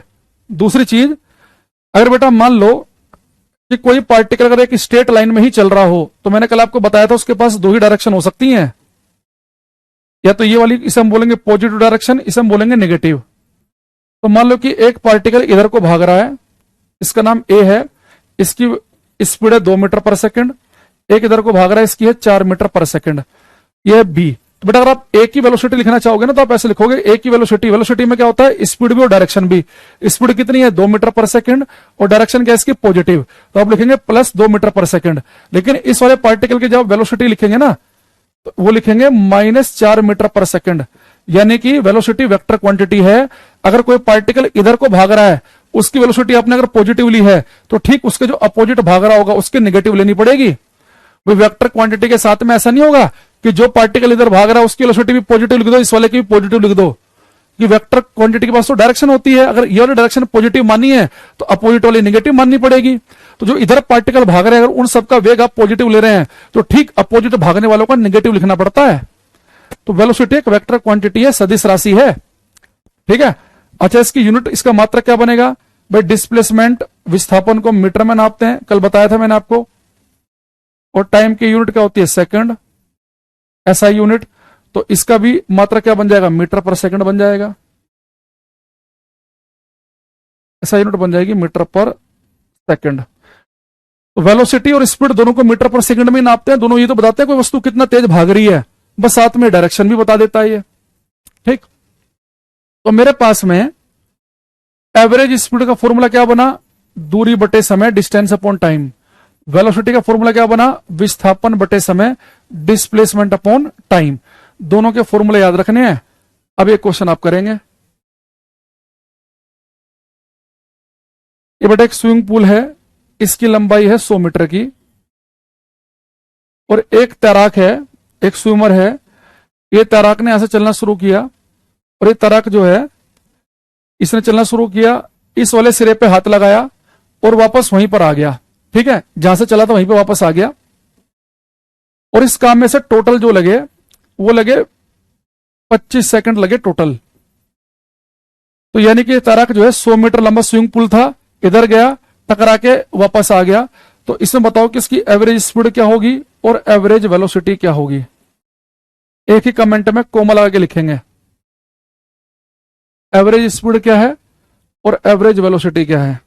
दूसरी चीज, अगर बेटा मान लो कि कोई पार्टिकल अगर एक स्ट्रेट लाइन में ही चल रहा हो, तो मैंने कल आपको बताया था उसके पास दो ही डायरेक्शन हो सकती हैं, या तो ये वाली इसे हम बोलेंगे पॉजिटिव डायरेक्शन, इसे हम बोलेंगे नेगेटिव। तो मान लो कि एक पार्टिकल इधर को भाग रहा है, इसका नाम ए है, इसकी स्पीड है 2 मीटर पर सेकंड। एक इधर को भाग रहा है, इसकी है 4 मीटर पर सेकंड। यह है बी। तो बेटा अगर आप ए की वेलोसिटी लिखना चाहोगे ना तो आप ऐसे लिखोगे, ए की वेलोसिटी, वेलोसिटी में क्या होता है, स्पीड भी और डायरेक्शन भी। स्पीड कितनी है, 2 मीटर पर सेकंड, और डायरेक्शन क्या है इसकी, पॉजिटिव। तो आप लिखेंगे प्लस 2 मीटर पर सेकंड। लेकिन इस वाले पार्टिकल की जब वेलोसिटी लिखेंगे ना तो वो लिखेंगे -4 मीटर पर सेकंड, यानी कि वेलोसिटी वेक्टर क्वांटिटी है। अगर कोई पार्टिकल इधर को भाग रहा है, उसकी वेलोसिटी आपने अगर पॉजिटिव ली है, तो ठीक उसके जो अपोजिट भाग रहा होगा उसके नेगेटिव लेनी पड़ेगी। वो वेक्टर क्वांटिटी के साथ में ऐसा नहीं होगा कि जो पार्टिकल इधर भाग रहा है उसकी वेलोसिटी भी पॉजिटिव लिख दो, इस वाले की भी पॉजिटिव लिख दो। कि वेक्टर क्वांटिटी के पास तो डायरेक्शन होती है, अगर ये वाली डायरेक्शन पॉजिटिव मानी है तो अपोजिट वाली नेगेटिव माननी पड़ेगी। तो जो इधर पार्टिकल भाग रहे हैं अगर उन सबका वेग आप पॉजिटिव ले रहे हैं तो ठीक अपोजिट भागने वालों का नेगेटिव लिखना पड़ता है। तो वेलोसिटी एक वेक्टर क्वांटिटी है, सदिश राशि है, ठीक है। अच्छा, इसकी यूनिट, इसका मात्रक क्या बनेगा भाई? डिस्प्लेसमेंट, विस्थापन को मीटर में नापते हैं, कल बताया था मैंने आपको। और टाइम की यूनिट क्या होती है? Second, SI unit. तो इसका भी मात्रक क्या बन जाएगा? मीटर पर सेकंड बन जाएगा। एसआई यूनिट बन जाएगी मीटर पर सेकंड। तो वेलोसिटी और स्पीड दोनों को मीटर पर सेकंड में नापते हैं। दोनों ये तो बताते हैं कोई वस्तु कितना तेज भाग रही है, बस साथ में डायरेक्शन भी बता देता है ये, ठीक। तो मेरे पास में एवरेज स्पीड का फॉर्मूला क्या बना? दूरी बटे समय, डिस्टेंस अपॉन टाइम। वेलोसिटी का फॉर्मूला क्या बना? विस्थापन बटे समय, डिस्प्लेसमेंट अपॉन टाइम। दोनों के फॉर्मूले याद रखने हैं। अब एक क्वेश्चन आप करेंगे। ये बेटा एक स्विमिंग पूल है, इसकी लंबाई है 100 मीटर की, और एक तैराक है, एक स्विमर है। ये तैराक ने यहां से चलना शुरू किया, और ये तैराक जो है इसने चलना शुरू किया, इस वाले सिरे पे हाथ लगाया और वापस वहीं पर आ गया, ठीक है। जहां से चला था वहीं पे वापस आ गया। और इस काम में से टोटल जो लगे वो लगे 25 सेकंड लगे टोटल। तो यानी कि तैराक जो है 100 मीटर लंबा स्विमिंग पूल था, इधर गया, टकरा के वापस आ गया। तो इसमें बताओ कि इसकी एवरेज स्पीड क्या होगी और एवरेज वेलोसिटी क्या होगी? एक ही कमेंट में कोमा लगा के लिखेंगे। एवरेज स्पीड क्या है और एवरेज वेलोसिटी क्या है?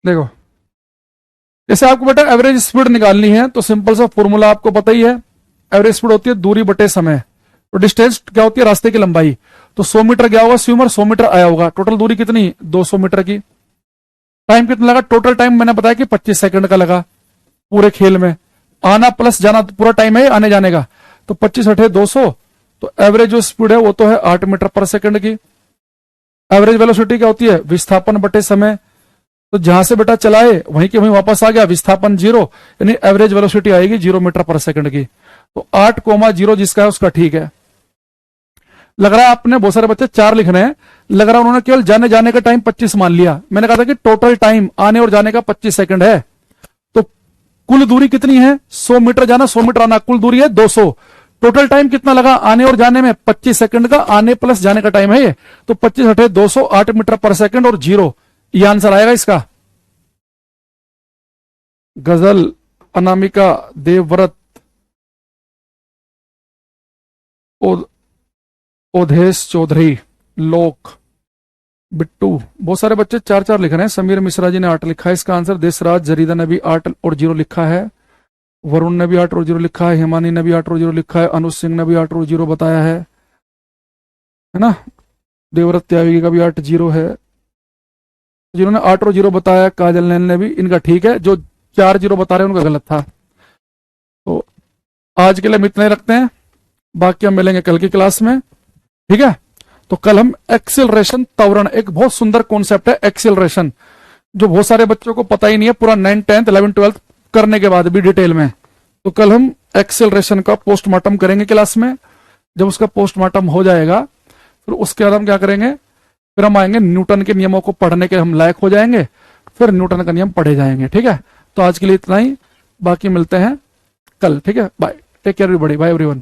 देखो, जैसे आपको बेटा एवरेज स्पीड निकालनी है तो सिंपल सा फॉर्मूला आपको पता ही है। एवरेज स्पीड होती है दूरी बटे समय, तो डिस्टेंस क्या होती है? रास्ते की लंबाई। तो 100 मीटर गया होगा स्विमर, 100 मीटर आया होगा, टोटल दूरी कितनी? 200 मीटर की। टाइम कितना लगा? टोटल टाइम मैंने बताया कि 25 सेकंड का लगा पूरे खेल में। आना प्लस जाना पूरा टाइम है आने जाने का, तो 25 अठे 200। तो एवरेज जो स्पीड है वो तो है 8 मीटर पर सेकंड की। एवरेज वेलोसिटी क्या होती है? विस्थापन बटे समय। तो जहां से बेटा चलाए वहीं के वहीं वापस आ गया, विस्थापन 0, यानी एवरेज वेलोसिटी आएगी 0 मीटर पर सेकंड की। तो 8,0 जिसका है उसका ठीक है। लग रहा है आपने बहुत सारे बच्चे 4 लिख रहे हैं, लग रहा है उन्होंने केवल जाने जाने का टाइम 25 मान लिया। मैंने कहा था कि टोटल टाइम आने और जाने का 25 सेकंड है। तो कुल दूरी कितनी है? 100 मीटर जाना 100 मीटर आना, कुल दूरी है 200। टोटल टाइम कितना लगा आने और जाने में? 25 सेकंड का आने प्लस जाने का टाइम है ये। तो 25 अठे 200, 8 मीटर पर सेकंड और 0, ये आंसर आएगा इसका। गजल, अनामिका, देवव्रत, ओधेश चौधरी, लोक, बिट्टू, बहुत सारे बच्चे 4-4 लिख रहे हैं। समीर मिश्रा जी ने 8 लिखा है इसका आंसर। देशराज जरीदा ने भी 8 और 0 लिखा है। वरुण ने भी 8 और 0 लिखा है। हिमानी ने भी 8 और 0 लिखा है। अनुज सिंह ने भी 8 और 0 बताया है ना। देवव्रत त्यागी का भी 8-0 है। जिन्होंने 8 और 0 बताया, काजल नैन ने भी, इनका ठीक है। जो 4-0 बता रहे हैं उनका गलत था। तो आज के लिए हम इतना ही रखते हैं, बाकी हम मिलेंगे कल की क्लास में, ठीक है। तो कल हम एक्सिलरेशन, त्वरण, एक बहुत सुंदर कॉन्सेप्ट है एक्सिलरेशन, जो बहुत सारे बच्चों को पता ही नहीं है पूरा 9th 10th 11th 12th करने के बाद भी डिटेल में। तो कल हम एक्सिलरेशन का पोस्टमार्टम करेंगे क्लास में। जब उसका पोस्टमार्टम हो जाएगा फिर उसके बाद हम क्या करेंगे, फिर हम आएंगे न्यूटन के नियमों को पढ़ने के हम लायक हो जाएंगे, फिर न्यूटन का नियम पढ़े जाएंगे, ठीक है। तो आज के लिए इतना ही, बाकी मिलते हैं कल, ठीक है। Bye, take care everybody, bye everyone.